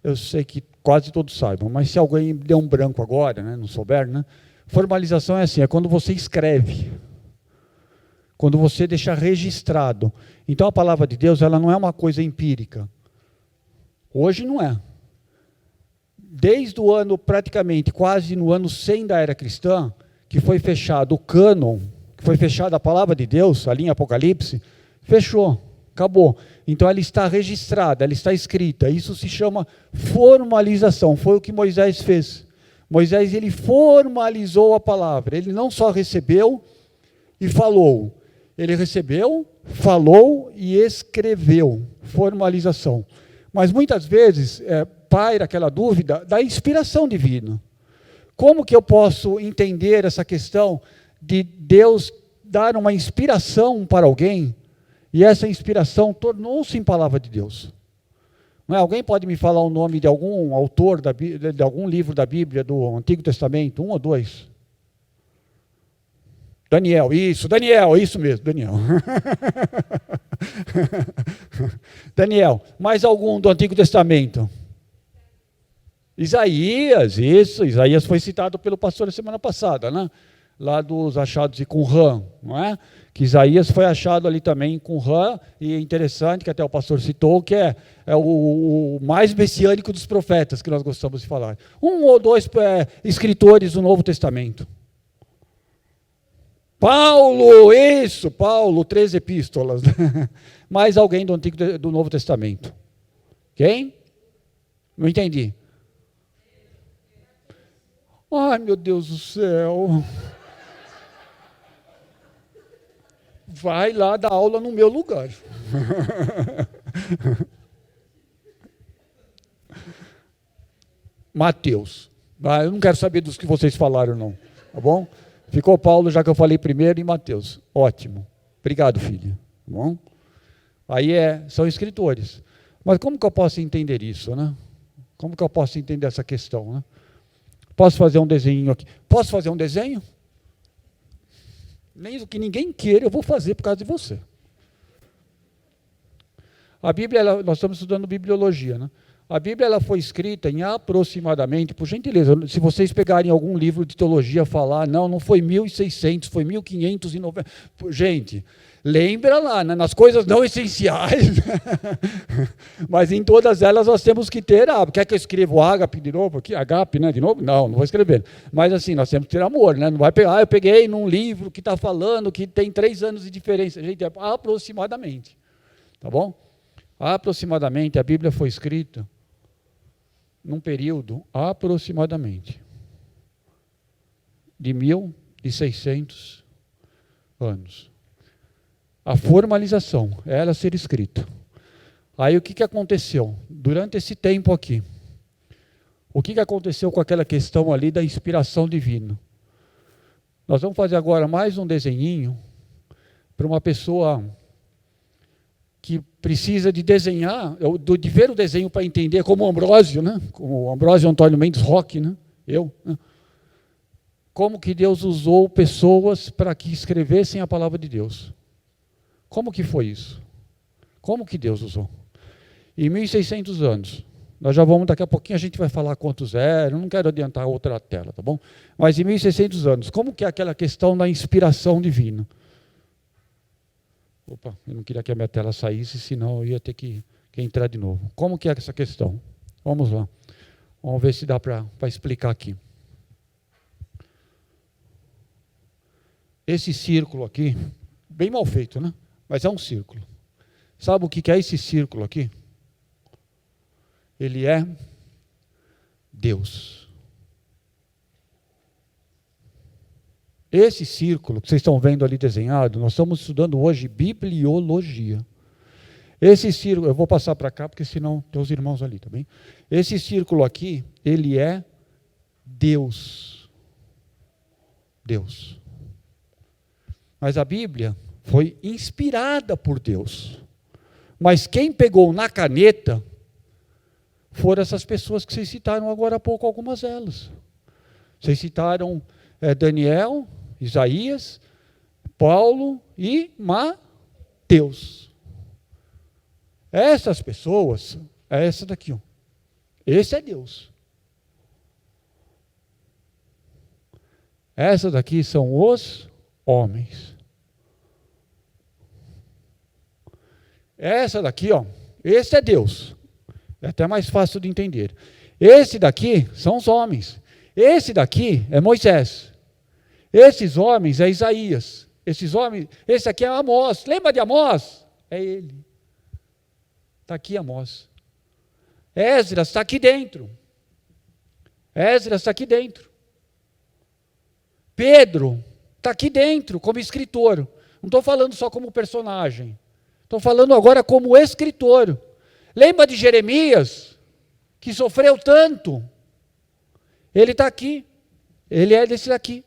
Eu sei que quase todos saibam, mas se alguém deu um branco agora, né, não souber, né? Formalização é assim, é quando você escreve, quando você deixa registrado. Então a palavra de Deus, ela não é uma coisa empírica. Hoje não é. Desde o ano, praticamente, quase no ano 100 da era cristã, que foi fechado o cânon, que foi fechada a palavra de Deus, ali em Apocalipse, fechou, acabou. Então ela está registrada, ela está escrita. Isso se chama formalização. Foi o que Moisés fez. Moisés, ele formalizou a palavra. Ele não só recebeu e falou. Ele recebeu, falou e escreveu. Formalização. Mas muitas vezes paira aquela dúvida da inspiração divina. Como que eu posso entender essa questão de Deus dar uma inspiração para alguém e essa inspiração tornou-se em palavra de Deus? Não é? Alguém pode me falar o nome de algum autor de algum livro da Bíblia do Antigo Testamento? 1 ou 2? Daniel, isso mesmo, Daniel. Daniel, mais algum do Antigo Testamento? Isaías, isso, Isaías foi citado pelo pastor na semana passada, né? lá dos achados de Qumran, não é? Que Isaías foi achado ali também em Qumran, e é interessante que até o pastor citou, que é o mais messiânico dos profetas, que nós gostamos de falar. Um ou dois escritores do Novo Testamento. Paulo, 13 epístolas. Mais alguém do Novo Testamento. Quem? Não entendi. Ai, meu Deus do céu. Vai lá dar aula no meu lugar. Mateus. Eu não quero saber dos que vocês falaram, não. Tá bom? Ficou Paulo, já que eu falei primeiro, e Mateus. Ótimo. Obrigado, filha. Tá bom? Aí são escritores. Mas como que eu posso entender isso, né? Como que eu posso entender essa questão, né? Posso fazer um desenho aqui? Posso fazer um desenho? Nem o que ninguém queira, eu vou fazer por causa de você. A Bíblia, nós estamos estudando bibliologia, né? A Bíblia ela foi escrita em aproximadamente, por gentileza, se vocês pegarem algum livro de teologia falar, não foi 1600, foi 1590. Gente, lembra lá, né, nas coisas não essenciais, mas em todas elas nós temos que ter, quer que eu escreva o ágape de novo aqui? Agape, né, de novo? Não vou escrever. Mas assim, nós temos que ter amor, né? Não vai pegar, eu peguei num livro que está falando que tem 3 anos de diferença. Gente, é aproximadamente, tá bom? Aproximadamente, a Bíblia foi escrita num período aproximadamente de 1600 anos. A formalização é ela ser escrita. Aí o que aconteceu? Durante esse tempo aqui, o que aconteceu com aquela questão ali da inspiração divina? Nós vamos fazer agora mais um desenhinho para uma pessoa que precisa de desenhar, de ver o desenho para entender, como o Ambrósio, né? Como o Ambrósio Antônio Mendes Roque, né? Né? Como que Deus usou pessoas para que escrevessem a palavra de Deus. Como que foi isso? Como que Deus usou? Em 1600 anos, nós já vamos, daqui a pouquinho a gente vai falar quantos eram, não quero adiantar outra tela, tá bom? Mas em 1600 anos, como que é aquela questão da inspiração divina? Opa, eu não queria que a minha tela saísse, senão eu ia ter que entrar de novo. Como que é essa questão? Vamos lá. Vamos ver se dá para explicar aqui. Esse círculo aqui, bem mal feito, né? Mas é um círculo. Sabe o que é esse círculo aqui? Ele é Deus. Esse círculo que vocês estão vendo ali desenhado, nós estamos estudando hoje bibliologia. Esse círculo, eu vou passar para cá, porque senão tem os irmãos ali, tá bem? Esse círculo aqui, ele é Deus. Deus. Mas a Bíblia foi inspirada por Deus. Mas quem pegou na caneta foram essas pessoas que vocês citaram agora há pouco, algumas delas. Vocês citaram Daniel, Isaías, Paulo e Mateus. Essas pessoas, é essa daqui, ó. Esse é Deus. Essas daqui são os homens. Essa daqui, ó, esse é Deus. É até mais fácil de entender. Esse daqui são os homens. Esse daqui é Moisés. Esses homens é Isaías. Esses homens, esse aqui é Amós. Lembra de Amós? É ele. Está aqui Amós. Esdras está aqui dentro. Esdras está aqui dentro. Pedro está aqui dentro como escritor. Não estou falando só como personagem. Estou falando agora como escritor. Lembra de Jeremias, que sofreu tanto? Ele está aqui. Ele é desse daqui.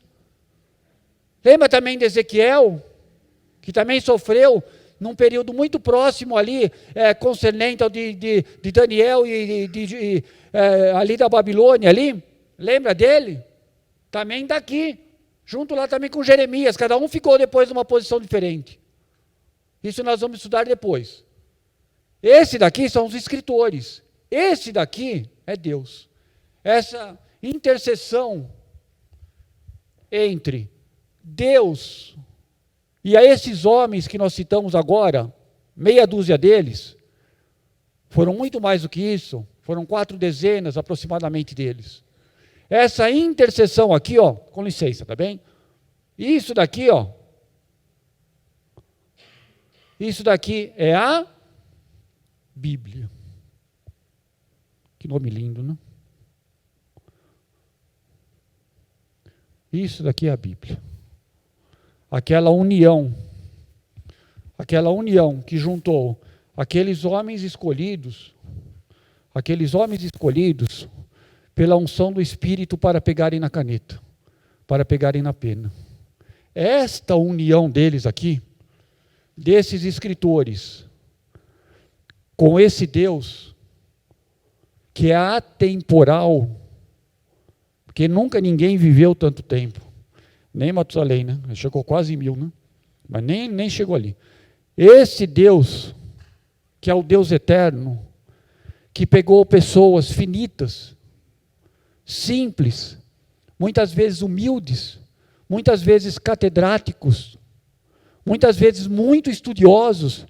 Lembra também de Ezequiel, que também sofreu num período muito próximo ali, concernente ao de Daniel e ali da Babilônia ali? Lembra dele? Também daqui, junto lá também com Jeremias, cada um ficou depois numa posição diferente. Isso nós vamos estudar depois. Esse daqui são os escritores. Esse daqui é Deus. Essa intercessão entre Deus, e a esses homens que nós citamos agora, meia dúzia deles, foram muito mais do que isso, foram 4 dezenas aproximadamente deles. Essa intercessão aqui, ó, com licença, tá bem? Isso daqui, ó, isso daqui é a Bíblia. Que nome lindo, né? Isso daqui é a Bíblia. Aquela união que juntou aqueles homens escolhidos pela unção do Espírito para pegarem na caneta, para pegarem na pena. Esta união deles aqui, desses escritores, com esse Deus, que é atemporal, porque nunca ninguém viveu tanto tempo, nem Matusalém, né? Chegou quase 1000, né? Mas nem chegou ali. Esse Deus, que é o Deus eterno, que pegou pessoas finitas, simples, muitas vezes humildes, muitas vezes catedráticos, muitas vezes muito estudiosos,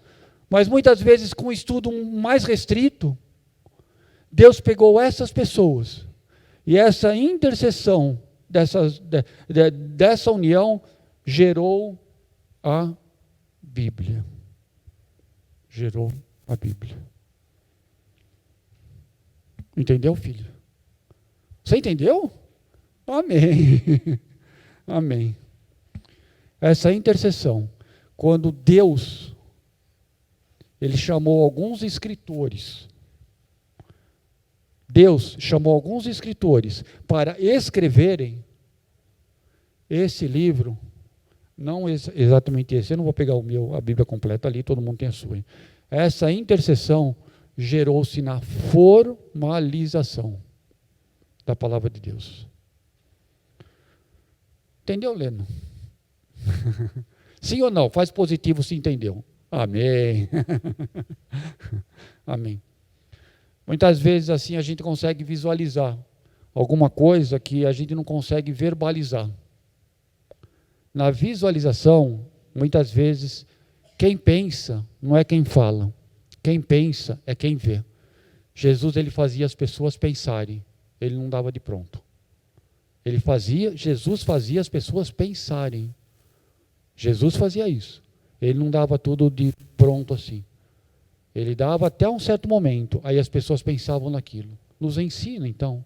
mas muitas vezes com estudo mais restrito. Deus pegou essas pessoas e essa intercessão dessa união gerou a Bíblia. Gerou a Bíblia. Entendeu, filho? Você entendeu? Amém. Amém. Essa intercessão, quando Deus, Ele chamou alguns escritores, Deus chamou alguns escritores para escreverem esse livro, não exatamente esse, eu não vou pegar a Bíblia completa ali, todo mundo tem a sua. Essa intercessão gerou-se na formalização da palavra de Deus. Entendeu, Leno? Sim ou não? Faz positivo se entendeu. Amém. Amém. Muitas vezes assim a gente consegue visualizar alguma coisa que a gente não consegue verbalizar. Na visualização, muitas vezes, quem pensa não é quem fala. Quem pensa é quem vê. Jesus, ele fazia as pessoas pensarem. Ele não dava de pronto. Jesus fazia as pessoas pensarem. Jesus fazia isso. Ele não dava tudo de pronto assim. Ele dava até um certo momento, aí as pessoas pensavam naquilo. Nos ensina, então.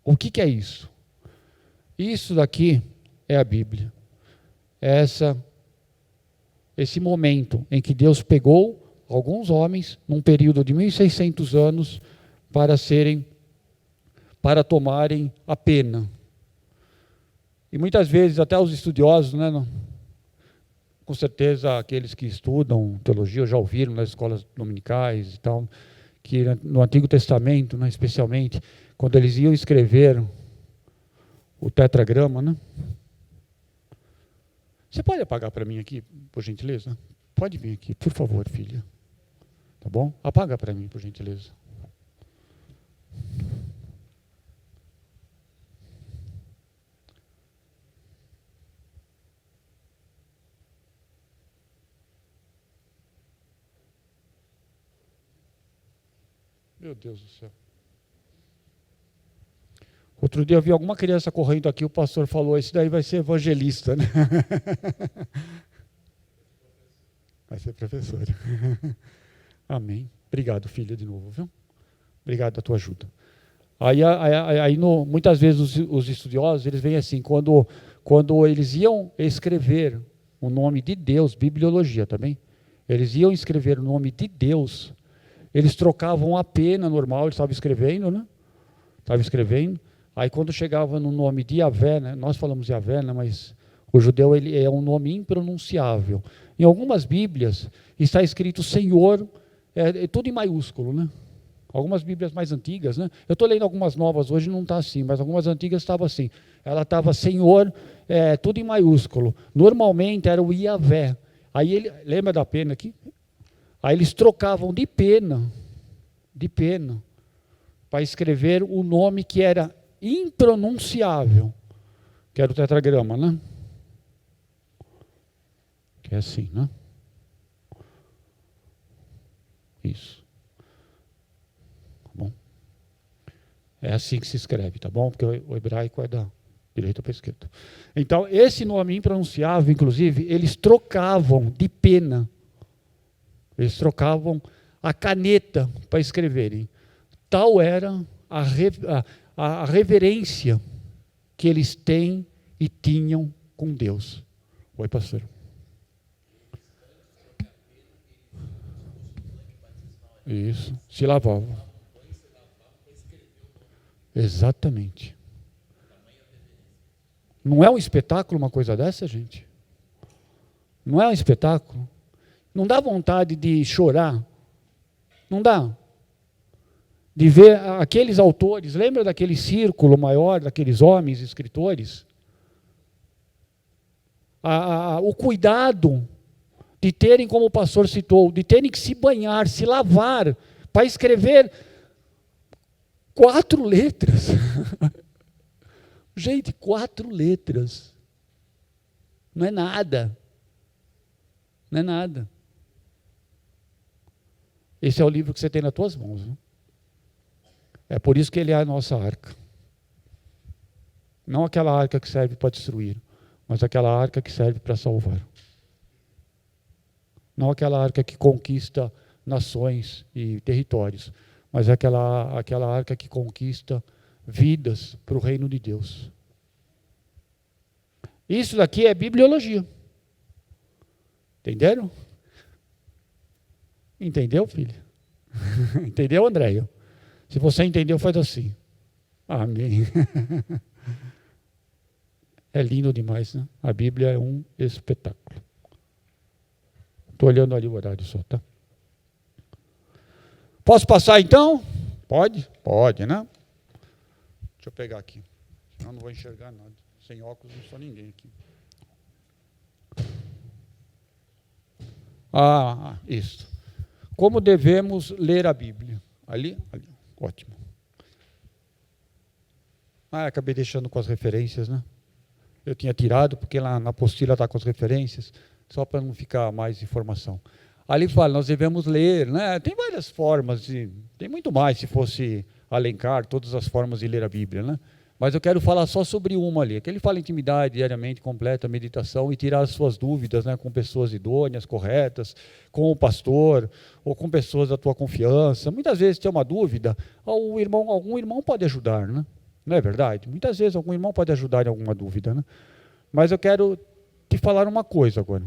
O que é isso? Isso daqui é a Bíblia. Esse momento em que Deus pegou alguns homens, num período de 1600 anos, para tomarem a pena. E muitas vezes, até os estudiosos, né, com certeza aqueles que estudam teologia já ouviram nas escolas dominicais e tal, que no Antigo Testamento, né, especialmente, quando eles iam escrever o tetragrama, né? Você pode apagar para mim aqui, por gentileza? Pode vir aqui, por favor, filha. Tá bom? Apaga para mim, por gentileza. Meu Deus do céu. Outro dia eu vi alguma criança correndo aqui, o pastor falou, esse daí vai ser evangelista, né? Vai ser professor. Amém. Obrigado, filha, de novo, viu? Obrigado da tua ajuda. Muitas vezes os estudiosos, eles veem assim, quando eles iam escrever o nome de Deus, bibliologia também, eles iam escrever o nome de Deus, eles trocavam a pena normal, eles estavam escrevendo, né? Estavam escrevendo. Aí quando chegava no nome de Yahvé, né? Nós falamos Yahvé, né? Mas o judeu ele é um nome impronunciável. Em algumas Bíblias está escrito Senhor, é tudo em maiúsculo, né? Algumas Bíblias mais antigas, né? Eu estou lendo algumas novas hoje, não está assim, mas algumas antigas estavam assim. Ela estava Senhor, tudo em maiúsculo. Normalmente era o Yahvé. Aí ele, lembra da pena aqui? Aí eles trocavam de pena, para escrever o nome que era impronunciável. Que era o tetragrama, né? Que é assim, né? Isso. Tá bom? É assim que se escreve, tá bom? Porque o hebraico é da direita para a esquerda. Então, esse nome impronunciável, inclusive, eles trocavam de pena. Eles trocavam a caneta para escreverem. Tal era a reverência que eles têm e tinham com Deus. Oi, pastor. Isso, se lavavam. Exatamente. Não é um espetáculo uma coisa dessa, gente? Não é um espetáculo? Não dá vontade de chorar? Não dá? De ver aqueles autores, lembra daquele círculo maior, daqueles homens escritores? O cuidado de terem, como o pastor citou, de terem que se banhar, se lavar, para escrever 4 letras. Gente, 4 letras. Não é nada. Não é nada. Esse é o livro que você tem nas tuas mãos. Viu? É por isso que ele é a nossa arca. Não aquela arca que serve para destruir, mas aquela arca que serve para salvar. Não aquela arca que conquista nações e territórios, mas aquela arca que conquista vidas para o reino de Deus. Isso daqui é bibliologia. Entenderam? Entendeu, filho? Entendeu, Andréia? Se você entendeu, faz assim. Amém. É lindo demais, né? A Bíblia é um espetáculo. Estou olhando ali o horário só, tá? Posso passar então? Pode? Pode, né? Deixa eu pegar aqui. Senão não vou enxergar nada. Sem óculos não sou ninguém aqui. Isso. Como devemos ler a Bíblia? Ali? Ótimo. Acabei deixando com as referências, né? Eu tinha tirado, porque lá na apostila está com as referências, só para não ficar mais informação. Ali fala, nós devemos ler, né? Tem várias formas, tem muito mais se fosse alencar todas as formas de ler a Bíblia, né? Mas eu quero falar só sobre uma ali, que ele fala intimidade, diariamente, completa, meditação e tirar as suas dúvidas, né, com pessoas idôneas, corretas, com o pastor, ou com pessoas da tua confiança. Muitas vezes tem uma dúvida, algum irmão pode ajudar, né? Não é verdade? Muitas vezes algum irmão pode ajudar em alguma dúvida, né? Mas eu quero te falar uma coisa agora.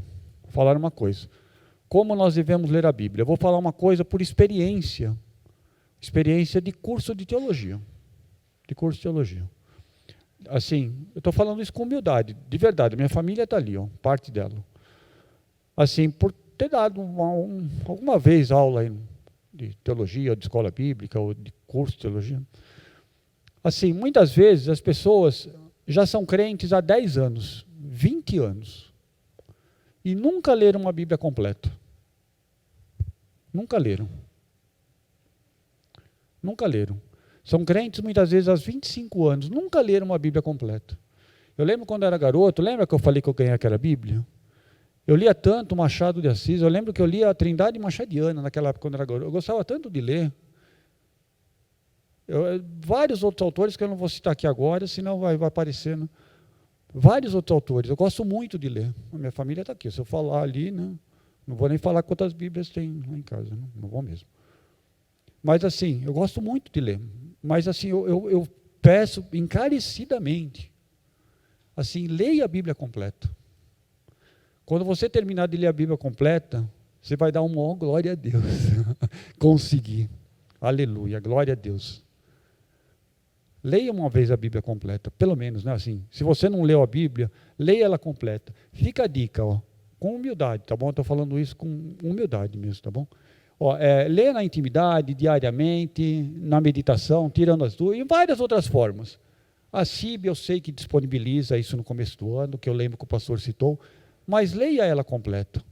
Como nós devemos ler a Bíblia? Eu vou falar uma coisa por experiência de curso de teologia. Assim, eu estou falando isso com humildade, de verdade. Minha família está ali, ó, parte dela. Assim, por ter dado alguma vez aula de teologia, de escola bíblica, ou de curso de teologia. Assim, muitas vezes as pessoas já são crentes há 10 anos, 20 anos, e nunca leram uma Bíblia completa. Nunca leram. São crentes muitas vezes há 25 anos, nunca leram uma Bíblia completa. Eu lembro quando eu era garoto, lembra que eu falei que eu ganhei aquela Bíblia? Eu lia tanto Machado de Assis, eu lembro que eu lia a Trindade Machadiana naquela época quando eu era garoto. Eu gostava tanto de ler. Vários outros autores que eu não vou citar aqui agora, senão vai aparecer, né? Vários outros autores, eu gosto muito de ler. A minha família está aqui, se eu falar ali, né, não vou nem falar quantas Bíblias tem lá em casa, né? Não vou mesmo. Mas assim, eu gosto muito de ler. Mas assim, eu peço encarecidamente, assim, leia a Bíblia completa. Quando você terminar de ler a Bíblia completa, você vai dar uma glória a Deus. Consegui. Aleluia, glória a Deus. Leia uma vez a Bíblia completa, pelo menos, né? Assim, se você não leu a Bíblia, leia ela completa. Fica a dica, ó, com humildade, tá bom? Estou falando isso com humildade mesmo, tá bom? Leia na intimidade, diariamente, na meditação, tirando as dúvidas, e várias outras formas. A CIB eu sei que disponibiliza isso no começo do ano, que eu lembro que o pastor citou, mas leia ela completa.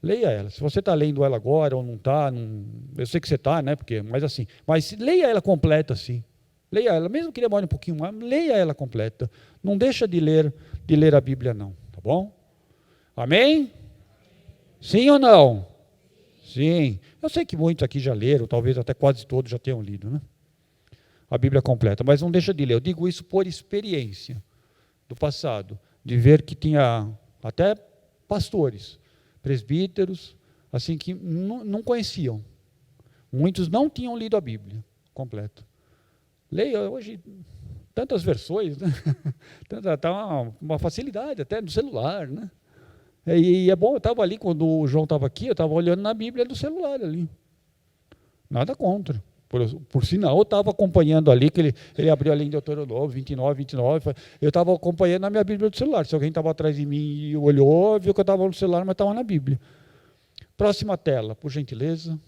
Leia ela. Se você está lendo ela agora ou não está, eu sei que você está, né? Mas leia ela completa, sim. Leia ela, mesmo que demore um pouquinho mais, leia ela completa. Não deixa de ler a Bíblia não, tá bom? Amém? Sim ou não? Sim. Eu sei que muitos aqui já leram, talvez até quase todos já tenham lido, né? A Bíblia completa, mas não deixa de ler. Eu digo isso por experiência do passado, de ver que tinha até pastores, presbíteros, assim, que não conheciam. Muitos não tinham lido a Bíblia completa. Leia hoje tantas versões, né? Tá uma facilidade até no celular, né? E é bom, eu estava ali, quando o João estava aqui, eu estava olhando na Bíblia do celular ali. Nada contra. Por sinal, eu estava acompanhando ali, que ele abriu ali em Deuteronômio 29, eu estava acompanhando na minha Bíblia do celular. Se alguém estava atrás de mim e olhou, viu que eu estava no celular, mas estava na Bíblia. Próxima tela, por gentileza.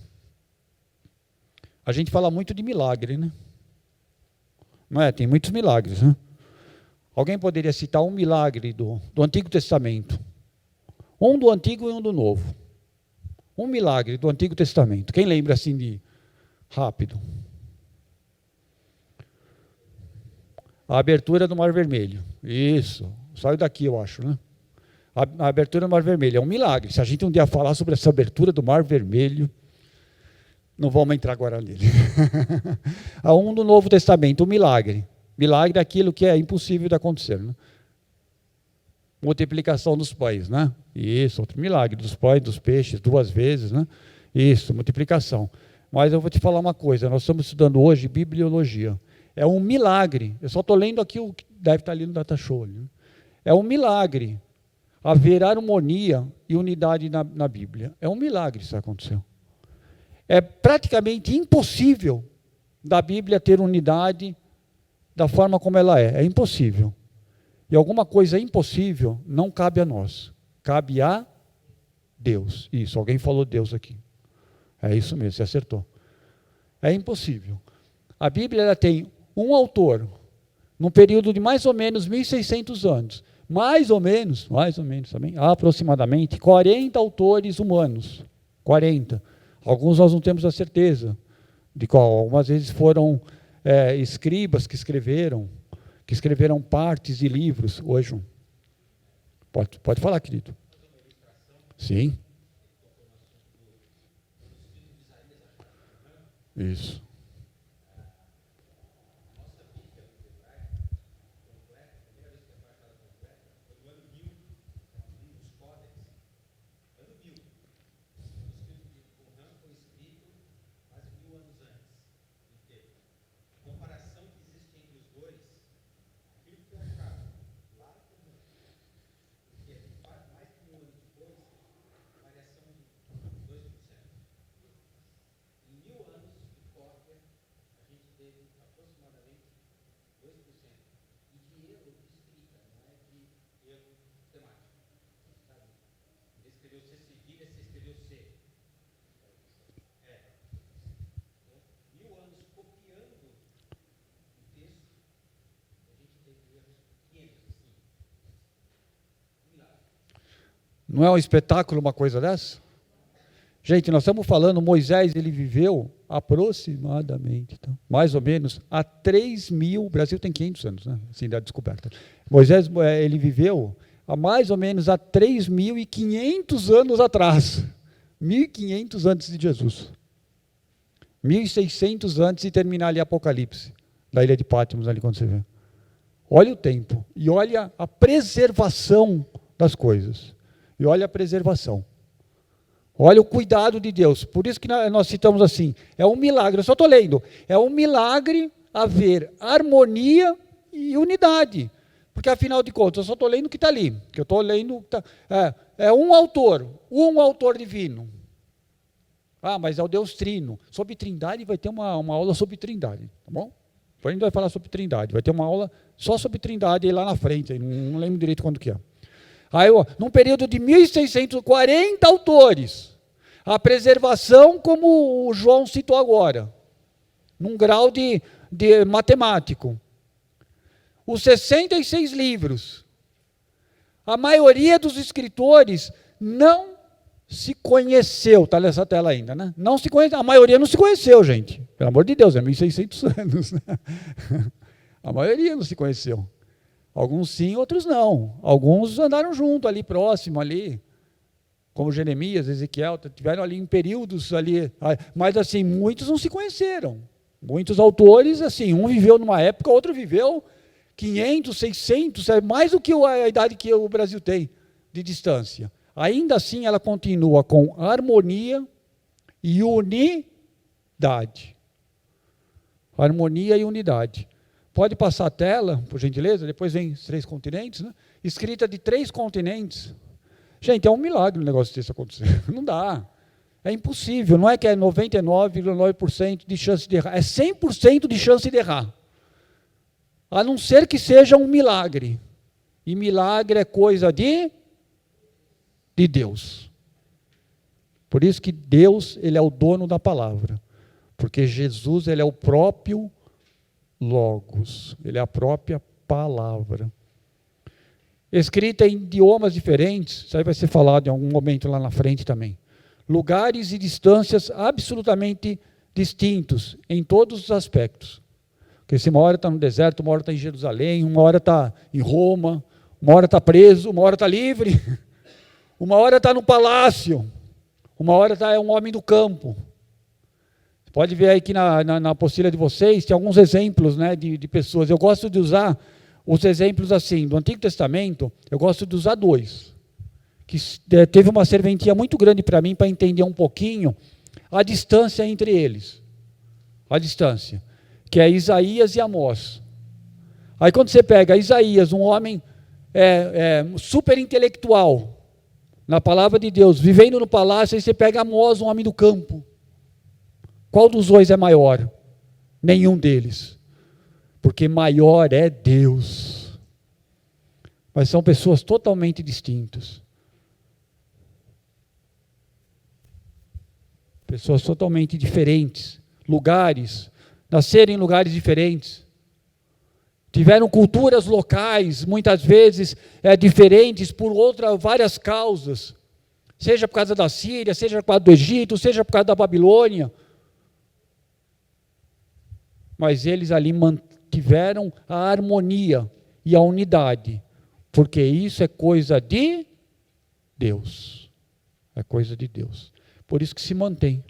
A gente fala muito de milagre, né? Não é? Tem muitos milagres, né? Alguém poderia citar um milagre do Antigo Testamento? Um do Antigo e um do Novo. Um milagre do Antigo Testamento. Quem lembra assim de rápido? A abertura do Mar Vermelho. Isso. Saiu daqui, eu acho, né? A abertura do Mar Vermelho é um milagre. Se a gente um dia falar sobre essa abertura do Mar Vermelho, não vamos entrar agora nele. A um do Novo Testamento, um milagre. Milagre é aquilo que é impossível de acontecer, né? Multiplicação dos pães, né? Isso, outro milagre, dos pães, dos peixes, 2 vezes, né? Isso, multiplicação. Mas eu vou te falar uma coisa, nós estamos estudando hoje bibliologia. É um milagre, eu só estou lendo aqui o que deve estar ali no Data Show. Né? É um milagre haver harmonia e unidade na Bíblia. É um milagre isso aconteceu. É praticamente impossível da Bíblia ter unidade da forma como ela é. É impossível. E alguma coisa impossível não cabe a nós. Cabe a Deus. Isso, alguém falou Deus aqui. É isso mesmo, você acertou. É impossível. A Bíblia ela tem um autor, num período de mais ou menos 1.600 anos. Mais ou menos também, aproximadamente, 40 autores humanos. 40. Alguns nós não temos a certeza de qual. Algumas vezes foram escribas que escreveram partes de livros. Hoje, pode falar, querido. Sim. Isso. Não é um espetáculo uma coisa dessa? Gente, nós estamos falando, Moisés, ele viveu aproximadamente, então, mais ou menos, há 3.000, o Brasil tem 500 anos, né? Assim, da descoberta. Moisés, ele viveu há mais ou menos há 3.500 anos atrás. 1.500 antes de Jesus. 1.600 antes de terminar ali Apocalipse, da ilha de Patmos, ali quando você vê. Olha o tempo, e olha a preservação das coisas. E olha a preservação. Olha o cuidado de Deus. Por isso que nós citamos assim, é um milagre, eu só estou lendo, é um milagre haver harmonia e unidade. Porque, afinal de contas, eu só estou lendo o que está ali. Que eu estou lendo, é um autor divino. Ah, mas é o Deus Trino. Sobre Trindade vai ter uma aula sobre Trindade, tá bom? Depois a gente vai falar sobre Trindade. Vai ter uma aula só sobre Trindade aí lá na frente, aí, não lembro direito quando que é. Aí, num período de 1.640 autores, a preservação, como o João citou agora, num grau de matemático. Os 66 livros, a maioria dos escritores não se conheceu, está nessa tela ainda, né? Não se conhece, a maioria não se conheceu, gente. Pelo amor de Deus, é 1.600 anos. Né? A maioria não se conheceu. Alguns sim, outros não. Alguns andaram junto, ali próximo, ali, como Jeremias, Ezequiel, tiveram ali em períodos ali, mas assim, muitos não se conheceram. Muitos autores, assim, um viveu numa época, outro viveu 500, 600, é mais do que a idade que o Brasil tem de distância. Ainda assim, ela continua com harmonia e unidade. Harmonia e unidade. Pode passar a tela, por gentileza, depois vem os 3 continentes, né? Escrita de 3 continentes. Gente, é um milagre um negócio desse acontecer. Não dá. É impossível. Não é que é 99,9% de chance de errar. É 100% de chance de errar. A não ser que seja um milagre. E milagre é coisa de Deus. Por isso que Deus, ele é o dono da palavra. Porque Jesus, ele é o próprio Logos. Ele é a própria palavra. Escrita em idiomas diferentes, isso aí vai ser falado em algum momento lá na frente também. Lugares e distâncias absolutamente distintos em todos os aspectos. Porque se uma hora está no deserto, uma hora está em Jerusalém, uma hora está em Roma, uma hora está preso, uma hora está livre, uma hora está no palácio, uma hora é um homem do campo. Pode ver aí que na apostila de vocês, tem alguns exemplos, né, de pessoas. Eu gosto de usar os exemplos assim, do Antigo Testamento, eu gosto de usar 2. Que teve uma serventia muito grande para mim, para entender um pouquinho a distância entre eles. A distância. Que é Isaías e Amós. Aí quando você pega Isaías, um homem super intelectual, na palavra de Deus, vivendo no palácio, aí você pega Amós, um homem do campo. Qual dos 2 é maior? Nenhum deles. Porque maior é Deus. Mas são pessoas totalmente distintas. Pessoas totalmente diferentes. Lugares. Nasceram em lugares diferentes. Tiveram culturas locais, muitas vezes diferentes por várias causas. Seja por causa da Síria, seja por causa do Egito, seja por causa da Babilônia. Mas eles ali mantiveram a harmonia e a unidade, porque isso é coisa de Deus. É coisa de Deus. Por isso que se mantém.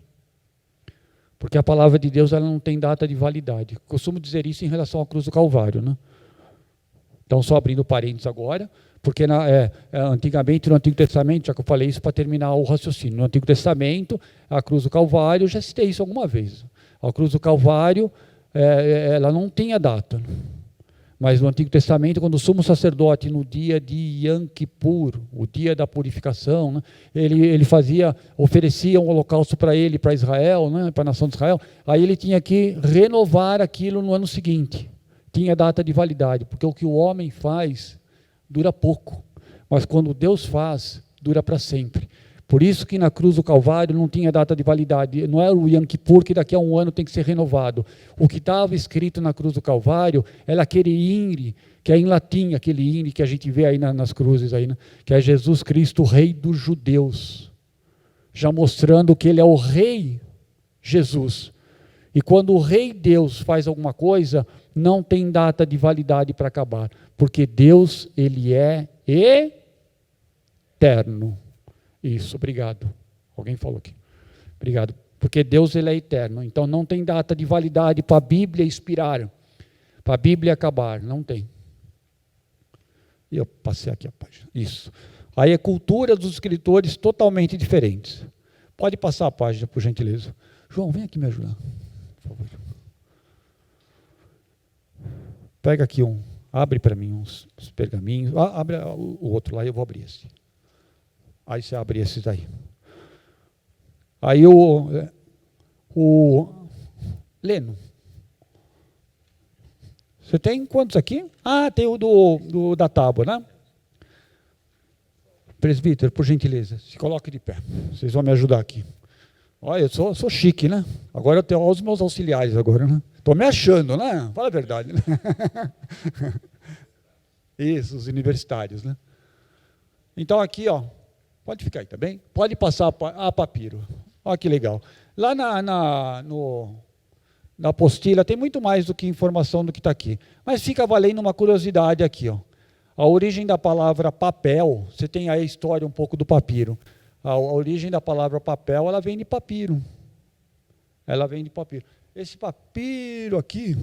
Porque a palavra de Deus ela não tem data de validade. Costumo dizer isso em relação à cruz do Calvário. Né? Então, só abrindo parênteses agora, porque antigamente, no Antigo Testamento, já que eu falei isso para terminar o raciocínio, no Antigo Testamento, a cruz do Calvário, eu já citei isso alguma vez. A cruz do Calvário, ela não tinha data. Mas no Antigo Testamento, quando o sumo sacerdote, no dia de Yom Kippur, o dia da purificação, né, ele oferecia um holocausto para ele, para Israel, né, para a nação de Israel, aí ele tinha que renovar aquilo no ano seguinte. Tinha data de validade, porque o que o homem faz dura pouco, mas quando Deus faz, dura para sempre. Por isso que na cruz do Calvário não tinha data de validade, não era o Yom Kippur que daqui a um ano tem que ser renovado. O que estava escrito na cruz do Calvário era aquele INRI, que é em latim, aquele INRI que a gente vê aí nas cruzes, aí, né? Que é Jesus Cristo, Rei dos Judeus, já mostrando que ele é o Rei Jesus. E quando o Rei Deus faz alguma coisa, não tem data de validade para acabar, porque Deus, ele é eterno. Isso, obrigado. Alguém falou aqui. Obrigado. Porque Deus ele é eterno. Então não tem data de validade para a Bíblia expirar. Para a Bíblia acabar. Não tem. E eu passei aqui a página. Isso. Aí é cultura dos escritores totalmente diferentes. Pode passar a página, por gentileza. João, vem aqui me ajudar. Por favor. Pega aqui abre para mim uns pergaminhos. Abre o outro lá e eu vou abrir esse. Aí você abre esses daí. Aí o Leno. Você tem quantos aqui? Tem o da tábua, né? Presbítero, por gentileza, se coloque de pé. Vocês vão me ajudar aqui. Olha, eu sou chique, né? Agora eu tenho os meus auxiliares agora, né? Estou me achando, né? Fala a verdade, né? Isso, os universitários, né? Então aqui, ó. Pode ficar aí, tá bem? Pode passar a papiro. Olha que legal. Lá na apostila tem muito mais do que informação do que está aqui. Mas fica valendo uma curiosidade aqui. Ó. A origem da palavra papel, você tem aí a história um pouco do papiro. A origem da palavra papel, ela vem de papiro. Ela vem de papiro. Esse papiro aqui,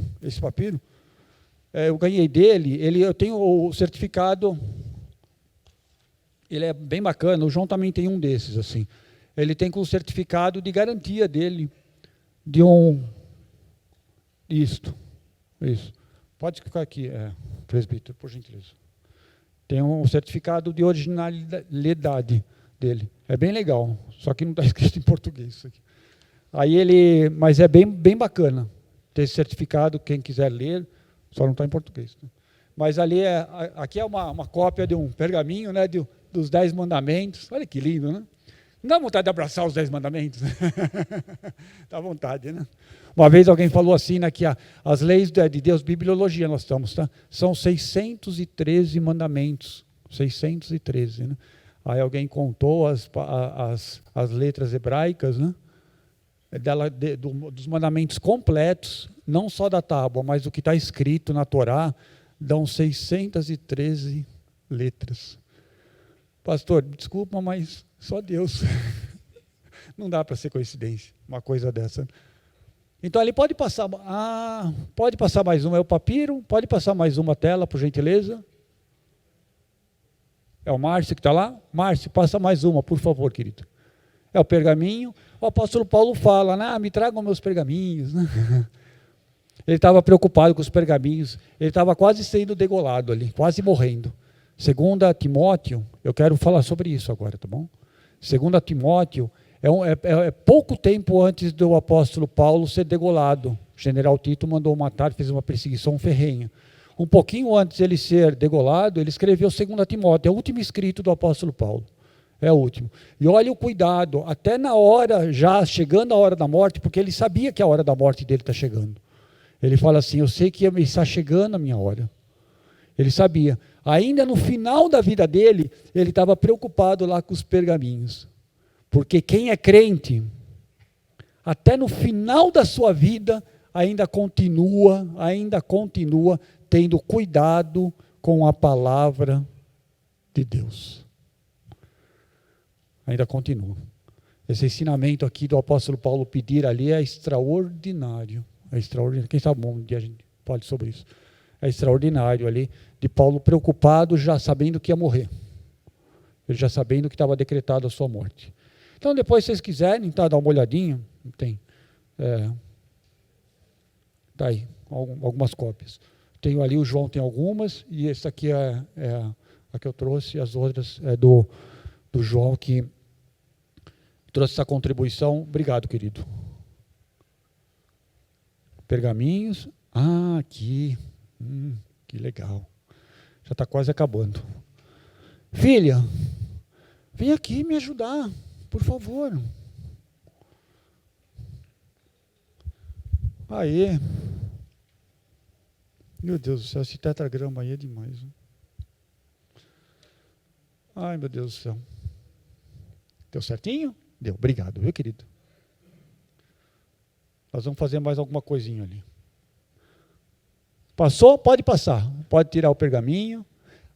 eu ganhei dele, eu tenho o certificado, ele é bem bacana, o João também tem um desses, assim. Ele tem com o certificado de garantia dele, de isso. Pode ficar aqui, presbítero, por gentileza. Tem um certificado de originalidade dele. É bem legal, só que não está escrito em português isso aqui. Mas é bem bacana ter esse certificado, quem quiser ler, só não está em português. Mas aqui é uma cópia de um pergaminho, né, dos 10 mandamentos. Olha que lindo, né? Não dá vontade de abraçar os 10 mandamentos? Dá vontade, né? Uma vez alguém falou assim, né, que as leis de Deus, bibliologia nós estamos, tá? São 613 mandamentos. 613, né? Aí alguém contou as letras hebraicas, né? Dos mandamentos completos, não só da tábua, mas o que está escrito na Torá, dão 613 letras. Pastor, desculpa, mas só Deus. Não dá para ser coincidência, uma coisa dessa. Então, ali pode passar mais uma, é o papiro, pode passar mais uma tela, por gentileza. É o Márcio que está lá? Márcio, passa mais uma, por favor, querido. É o pergaminho. O apóstolo Paulo fala, né? Me tragam meus pergaminhos. Ele estava preocupado com os pergaminhos, ele estava quase sendo degolado ali, quase morrendo. 2 Timóteo, eu quero falar sobre isso agora, tá bom? 2 Timóteo, é pouco tempo antes do apóstolo Paulo ser degolado. O general Tito mandou matar, fez uma perseguição ferrenha. Um pouquinho antes de ele ser degolado, ele escreveu 2 Timóteo, é o último escrito do apóstolo Paulo. É o último. E olha o cuidado, até na hora, já chegando a hora da morte, porque ele sabia que a hora da morte dele está chegando. Ele fala assim, eu sei que está chegando a minha hora. Ele sabia. Ainda no final da vida dele, ele estava preocupado lá com os pergaminhos. Porque quem é crente, até no final da sua vida, ainda continua tendo cuidado com a palavra de Deus. Ainda continua. Esse ensinamento aqui do apóstolo Paulo pedir ali é extraordinário. É extraordinário. Quem sabe um dia a gente pode sobre isso. É extraordinário ali, de Paulo preocupado, já sabendo que ia morrer. Ele já sabendo que estava decretada a sua morte. Então, depois, se vocês quiserem, tá, dar uma olhadinha, tem. Tá aí, algumas cópias. Tenho ali, o João tem algumas, e essa aqui é a que eu trouxe, as outras é do João, que trouxe essa contribuição. Obrigado, querido. Pergaminhos. Aqui. Que legal. Já está quase acabando. Filha, vem aqui me ajudar, por favor. Aê. Meu Deus do céu, esse tetragrama aí é demais. Né? Ai, meu Deus do céu. Deu certinho? Deu. Obrigado, viu, querido? Nós vamos fazer mais alguma coisinha ali. Passou? Pode passar. Pode tirar o pergaminho.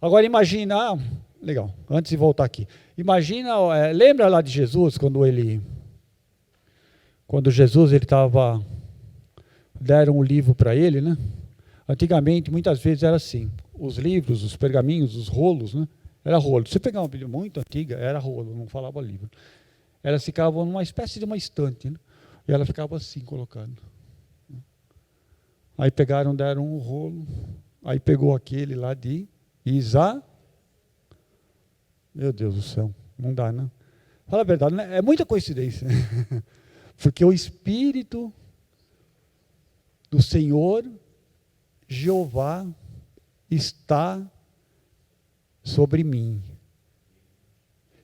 Agora imagina, legal, antes de voltar aqui. Imagina, lembra lá de Jesus, quando Jesus estava, deram um livro para ele, né? Antigamente, muitas vezes era assim, os livros, os pergaminhos, os rolos, né? Era rolo. Você pegava uma Bíblia muito antiga, era rolo, não falava livro. Elas ficavam numa espécie de uma estante, né? E ela ficava assim, colocando. Aí deram um rolo, aí pegou aquele lá de Meu Deus do céu, não dá, né? Fala a verdade, né? É muita coincidência. Porque o Espírito do Senhor, Jeová, está sobre mim.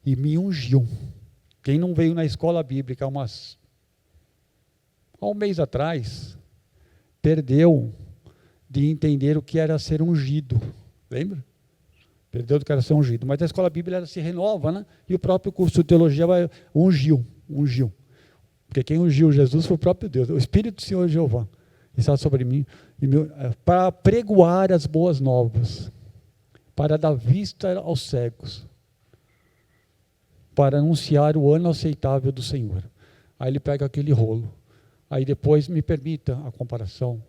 E me ungiu. Quem não veio na escola bíblica há um mês atrás, perdeu de entender o que era ser ungido. Lembra? Perdeu do cara ser ungido. Mas a escola bíblica ela se renova, né? E o próprio curso de teologia ungiu. Porque quem ungiu Jesus foi o próprio Deus, o Espírito do Senhor Jeová. Está sobre mim, para pregoar as boas novas, para dar vista aos cegos, para anunciar o ano aceitável do Senhor. Aí ele pega aquele rolo. Aí depois me permita a comparação,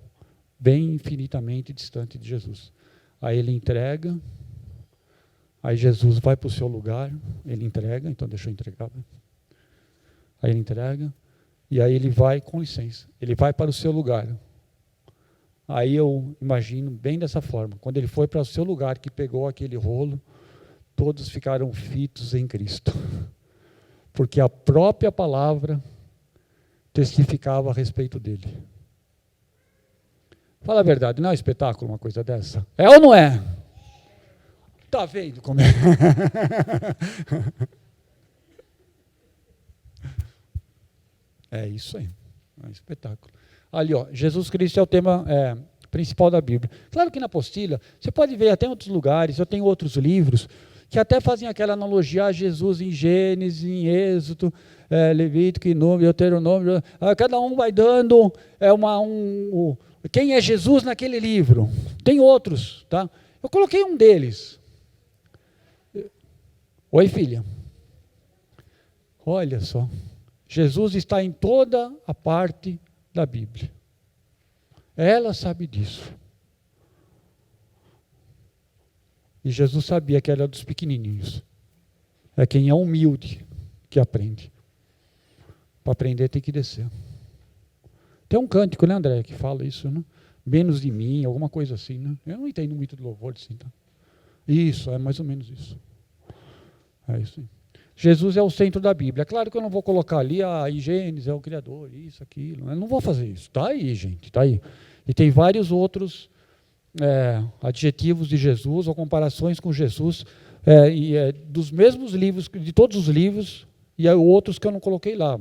bem infinitamente distante de Jesus. Aí ele entrega, aí Jesus vai para o seu lugar, ele entrega, então deixa eu entregar. Aí ele entrega, e aí ele vai, com licença, ele vai para o seu lugar. Aí eu imagino bem dessa forma, quando ele foi para o seu lugar, que pegou aquele rolo, todos ficaram fitos em Cristo. Porque a própria palavra testificava a respeito dele. Fala a verdade, não é um espetáculo uma coisa dessa? É ou não é? Está vendo como é? É isso aí, é um espetáculo. Ali, ó, Jesus Cristo é o tema principal da Bíblia. Claro que na apostila, você pode ver até em outros lugares, eu tenho outros livros, que até fazem aquela analogia a Jesus em Gênesis, em Êxodo, Levítico, em Número, Deuteronômio, cada um vai dando quem é Jesus naquele livro. Tem outros, tá? Eu coloquei um deles. Oi, filha. Olha só. Jesus está em toda a parte da Bíblia. Ela sabe disso. E Jesus sabia que era dos pequenininhos. É quem é humilde que aprende. Para aprender tem que descer. Tem um cântico, né, André, que fala isso, né? Menos de mim, alguma coisa assim, né? Eu não entendo muito de louvor assim, tá? Isso, é mais ou menos isso. É isso aí. Jesus é o centro da Bíblia. É claro que eu não vou colocar ali, Gênesis é o Criador, isso, aquilo. Eu não vou fazer isso. Está aí, gente, está aí. E tem vários outros adjetivos de Jesus, ou comparações com Jesus, dos mesmos livros, de todos os livros, e outros que eu não coloquei lá.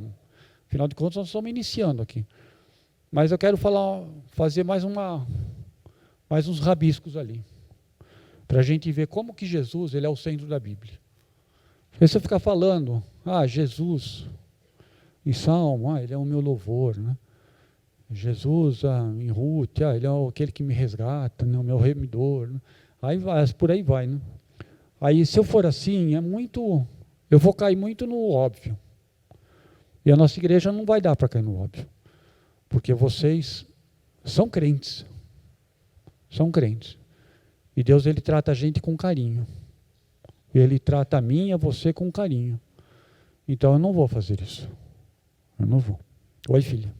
Afinal de contas, nós estamos iniciando aqui. Mas eu quero fazer mais uns rabiscos ali, para a gente ver como que Jesus ele é o centro da Bíblia. Se você ficar falando, Jesus, em Salmo, ele é o meu louvor, né? Jesus, em Ruth, ele é aquele que me resgata, né? O meu remidor, né? Por aí vai, né? Aí, se eu for assim, eu vou cair muito no óbvio. E a nossa igreja não vai dar para cair no óbvio. Porque vocês são crentes. São crentes. E Deus, ele trata a gente com carinho. Ele trata a mim e a você com carinho. Então, eu não vou fazer isso. Eu não vou. Oi, filha.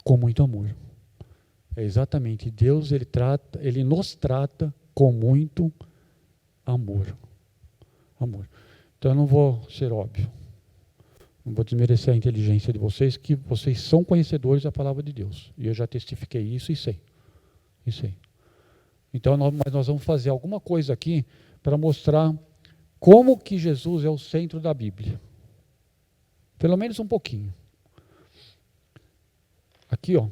Com muito amor. É exatamente. Deus, ele nos trata com muito amor. Amor. Então, eu não vou ser óbvio. Não vou desmerecer a inteligência de vocês, que vocês são conhecedores da palavra de Deus. E eu já testifiquei isso e sei. Isso aí. Então, nós vamos fazer alguma coisa aqui para mostrar como que Jesus é o centro da Bíblia. Pelo menos um pouquinho. Aqui, ó.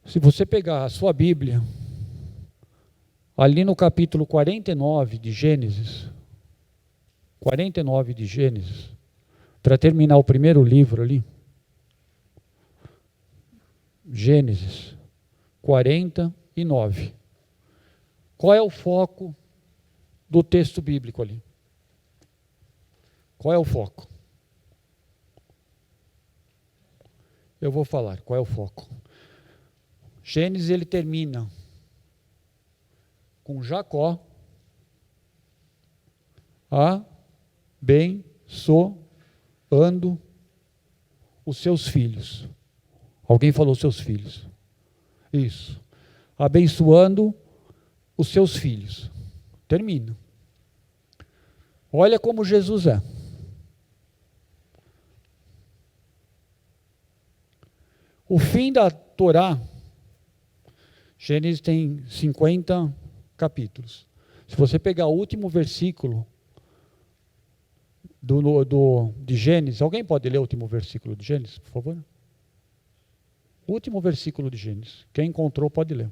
Se você pegar a sua Bíblia, ali no capítulo 49 de Gênesis, para terminar o primeiro livro ali, Gênesis 49. Qual é o foco do texto bíblico ali? Qual é o foco? Eu vou falar, qual é o foco? Gênesis, ele termina com Jacó abençoando os seus filhos. Alguém falou seus filhos. Isso. Abençoando os seus filhos. Termina. Olha como Jesus é. O fim da Torá, Gênesis tem 50 capítulos. Se você pegar o último versículo de Gênesis, alguém pode ler o último versículo de Gênesis, por favor? O último versículo de Gênesis. Quem encontrou pode ler.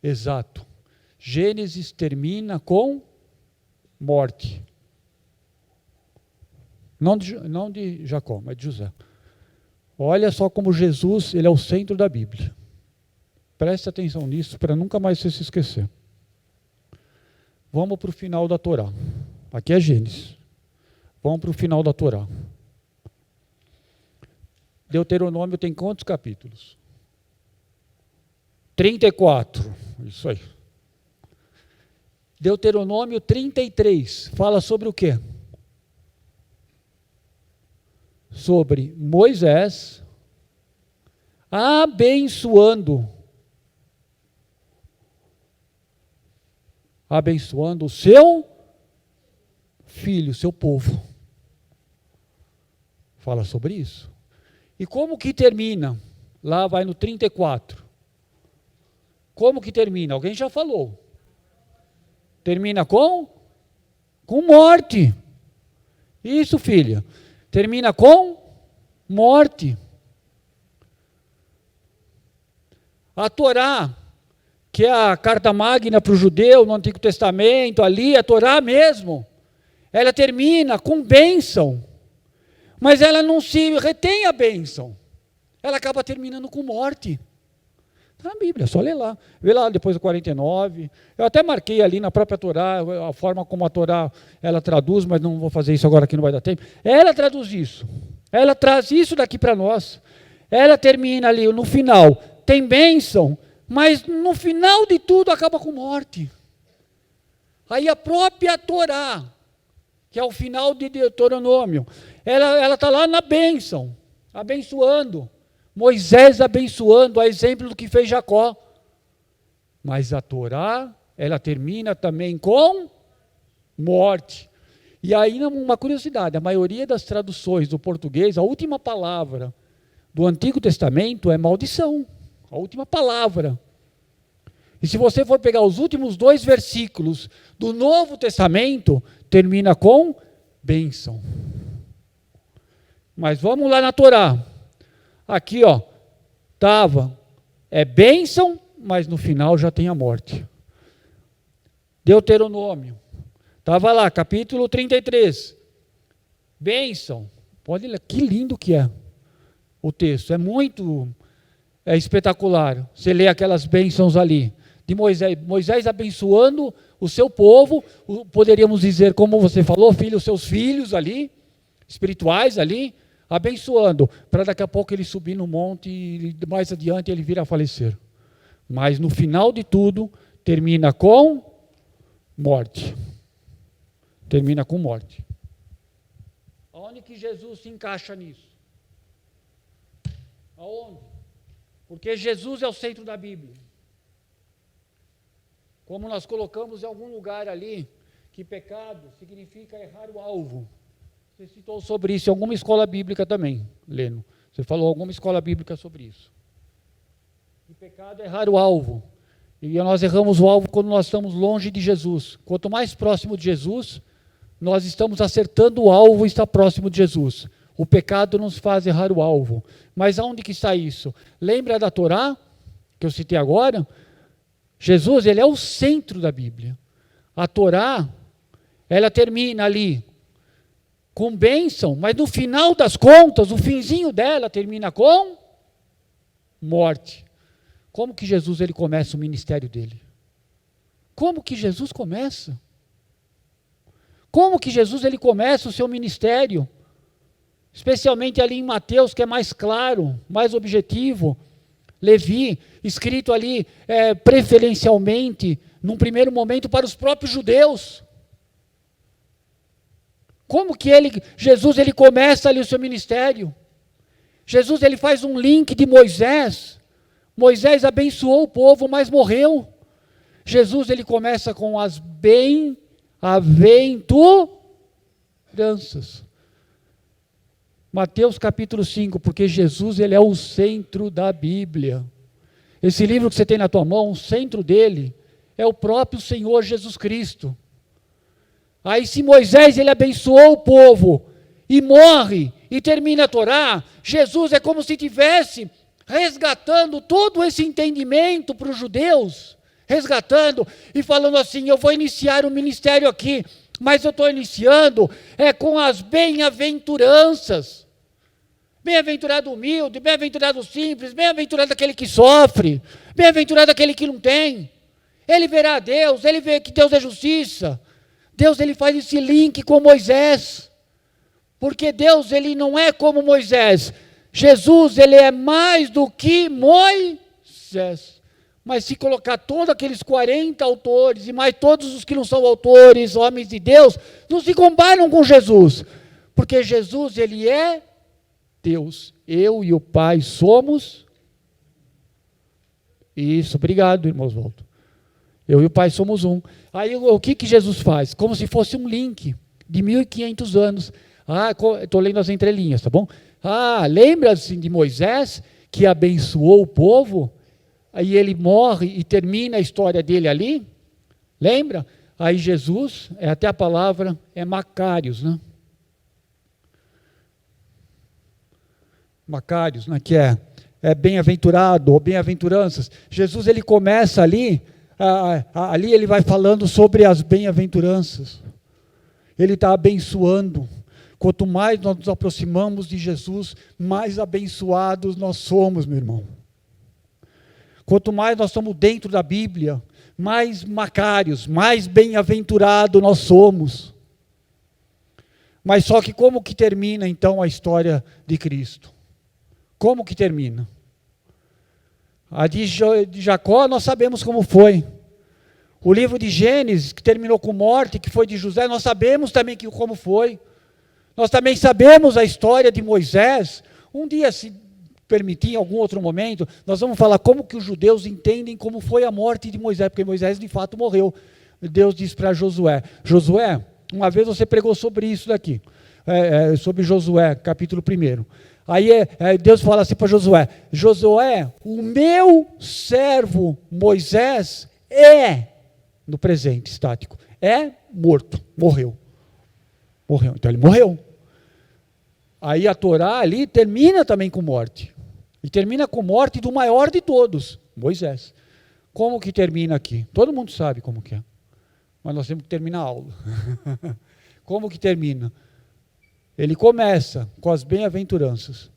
Exato. Gênesis termina com morte. Não de Jacó, mas de José. Olha só como Jesus, ele é o centro da Bíblia. Preste atenção nisso para nunca mais você se esquecer. Vamos para o final da Torá. Aqui é Gênesis. Vamos para o final da Torá. Deuteronômio tem quantos capítulos? 34. Isso aí. Deuteronômio 33 fala sobre o quê? Sobre Moisés abençoando o seu filho, o seu povo. Fala sobre isso. E como que termina? Lá vai no 34. Como que termina? Alguém já falou. Termina com morte. Isso, filha. Termina com morte. A Torá, que é a carta magna para o judeu no Antigo Testamento, ali, a Torá mesmo, ela termina com bênção, mas ela não se retém a bênção, ela acaba terminando com morte. Na Bíblia, só ler lá. Vê lá depois do 49. Eu até marquei ali na própria Torá, a forma como a Torá ela traduz, mas não vou fazer isso agora que não vai dar tempo. Ela traduz isso. Ela traz isso daqui para nós. Ela termina ali no final. Tem bênção, mas no final de tudo acaba com morte. Aí a própria Torá, que é o final de Deuteronômio, ela está lá na bênção, abençoando. Moisés abençoando, a exemplo do que fez Jacó. Mas a Torá, ela termina também com morte. E aí, uma curiosidade, a maioria das traduções do português, a última palavra do Antigo Testamento é maldição. A última palavra. E se você for pegar os últimos 2 versículos do Novo Testamento, termina com bênção. Mas vamos lá na Torá. Aqui, ó, estava, bênção, mas no final já tem a morte. Deuteronômio, estava lá, capítulo 33, bênção, pode ler, que lindo que é o texto, é muito espetacular, você lê aquelas bênçãos ali, de Moisés abençoando o seu povo, poderíamos dizer, como você falou, os seus filhos ali, espirituais ali, abençoando, para daqui a pouco ele subir no monte e mais adiante ele vir a falecer. Mas no final de tudo, termina com morte. Termina com morte. Aonde que Jesus se encaixa nisso? Aonde? Porque Jesus é o centro da Bíblia. Como nós colocamos em algum lugar ali, que pecado significa errar o alvo. Você citou sobre isso em alguma escola bíblica também, Leno. Você falou alguma escola bíblica sobre isso. O pecado é errar o alvo. E nós erramos o alvo quando nós estamos longe de Jesus. Quanto mais próximo de Jesus, nós estamos acertando o alvo e está próximo de Jesus. O pecado nos faz errar o alvo. Mas aonde que está isso? Lembra da Torá, que eu citei agora? Jesus, ele é o centro da Bíblia. A Torá, ela termina ali com bênção, mas no final das contas, o finzinho dela termina com morte. Como que Jesus ele começa o ministério dele? Como que Jesus começa? Como que Jesus ele começa o seu ministério? Especialmente ali em Mateus, que é mais claro, mais objetivo. Levi, escrito ali preferencialmente, num primeiro momento, para os próprios judeus. Como que Jesus ele começa ali o seu ministério? Jesus ele faz um link de Moisés. Moisés abençoou o povo, mas morreu. Jesus ele começa com as bem-aventuranças. Mateus capítulo 5, porque Jesus ele é o centro da Bíblia. Esse livro que você tem na tua mão, o centro dele é o próprio Senhor Jesus Cristo. Aí se Moisés ele abençoou o povo e morre e termina a Torá, Jesus é como se tivesse resgatando todo esse entendimento para os judeus, resgatando e falando assim, eu vou iniciar um ministério aqui, mas eu estou iniciando com as bem-aventuranças. Bem-aventurado o humilde, bem-aventurado o simples, bem-aventurado aquele que sofre, bem-aventurado aquele que não tem. Ele verá a Deus, ele vê que Deus é justiça. Deus, ele faz esse link com Moisés. Porque Deus, ele não é como Moisés. Jesus, ele é mais do que Moisés. Mas se colocar todos aqueles 40 autores, e mais todos os que não são autores, homens de Deus, não se comparam com Jesus. Porque Jesus, ele é Deus. Eu e o Pai somos. Isso, obrigado, irmão Oswaldo. Eu e o Pai somos um. Aí o que Jesus faz? Como se fosse um link de 1500 anos. Estou lendo as entrelinhas, tá bom? Lembra-se de Moisés, que abençoou o povo, aí ele morre e termina a história dele ali? Lembra? Aí Jesus, até a palavra é Macários, né? Macários, né? Que é bem-aventurado, ou bem-aventuranças. Jesus, ele começa ali, ali ele vai falando sobre as bem-aventuranças. Ele está abençoando. Quanto mais nós nos aproximamos de Jesus, mais abençoados nós somos, meu irmão. Quanto mais nós estamos dentro da Bíblia, mais macários, mais bem-aventurados nós somos. Mas só que como que termina então a história de Cristo? Como que termina? A de Jacó nós sabemos como foi. O livro de Gênesis, que terminou com morte, que foi de José, nós sabemos também como foi. Nós também sabemos a história de Moisés. Um dia, se permitir, em algum outro momento, nós vamos falar como que os judeus entendem como foi a morte de Moisés, porque Moisés de fato morreu. Deus disse para Josué, Josué, uma vez você pregou sobre isso daqui, sobre Josué, capítulo 1. Aí Deus fala assim para Josué, Josué, o meu servo Moisés no presente estático, morto, morreu. Então ele morreu. Aí a Torá ali termina também com morte. E termina com morte do maior de todos, Moisés. Como que termina aqui? Todo mundo sabe como que é. Mas nós temos que terminar a aula. Como que termina? Ele começa com as bem-aventuranças,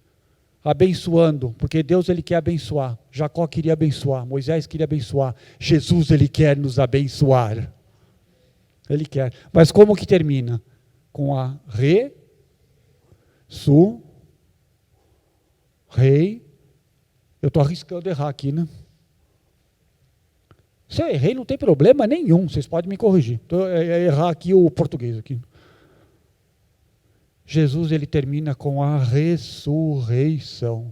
abençoando, porque Deus ele quer abençoar. Jacó queria abençoar, Moisés queria abençoar. Jesus ele quer nos abençoar. Ele quer. Mas como que termina? Com a rei. Eu estou arriscando errar aqui, né? Se eu errei, não tem problema nenhum. Vocês podem me corrigir. Estou errar aqui o português aqui. Jesus ele termina com a ressurreição.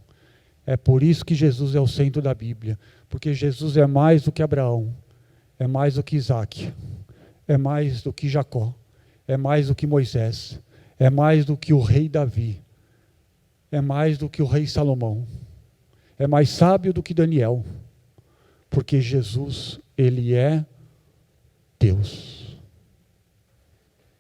É por isso que Jesus é o centro da Bíblia. Porque Jesus é mais do que Abraão. É mais do que Isaac. É mais do que Jacó. É mais do que Moisés. É mais do que o rei Davi. É mais do que o rei Salomão. É mais sábio do que Daniel. Porque Jesus, ele é Deus.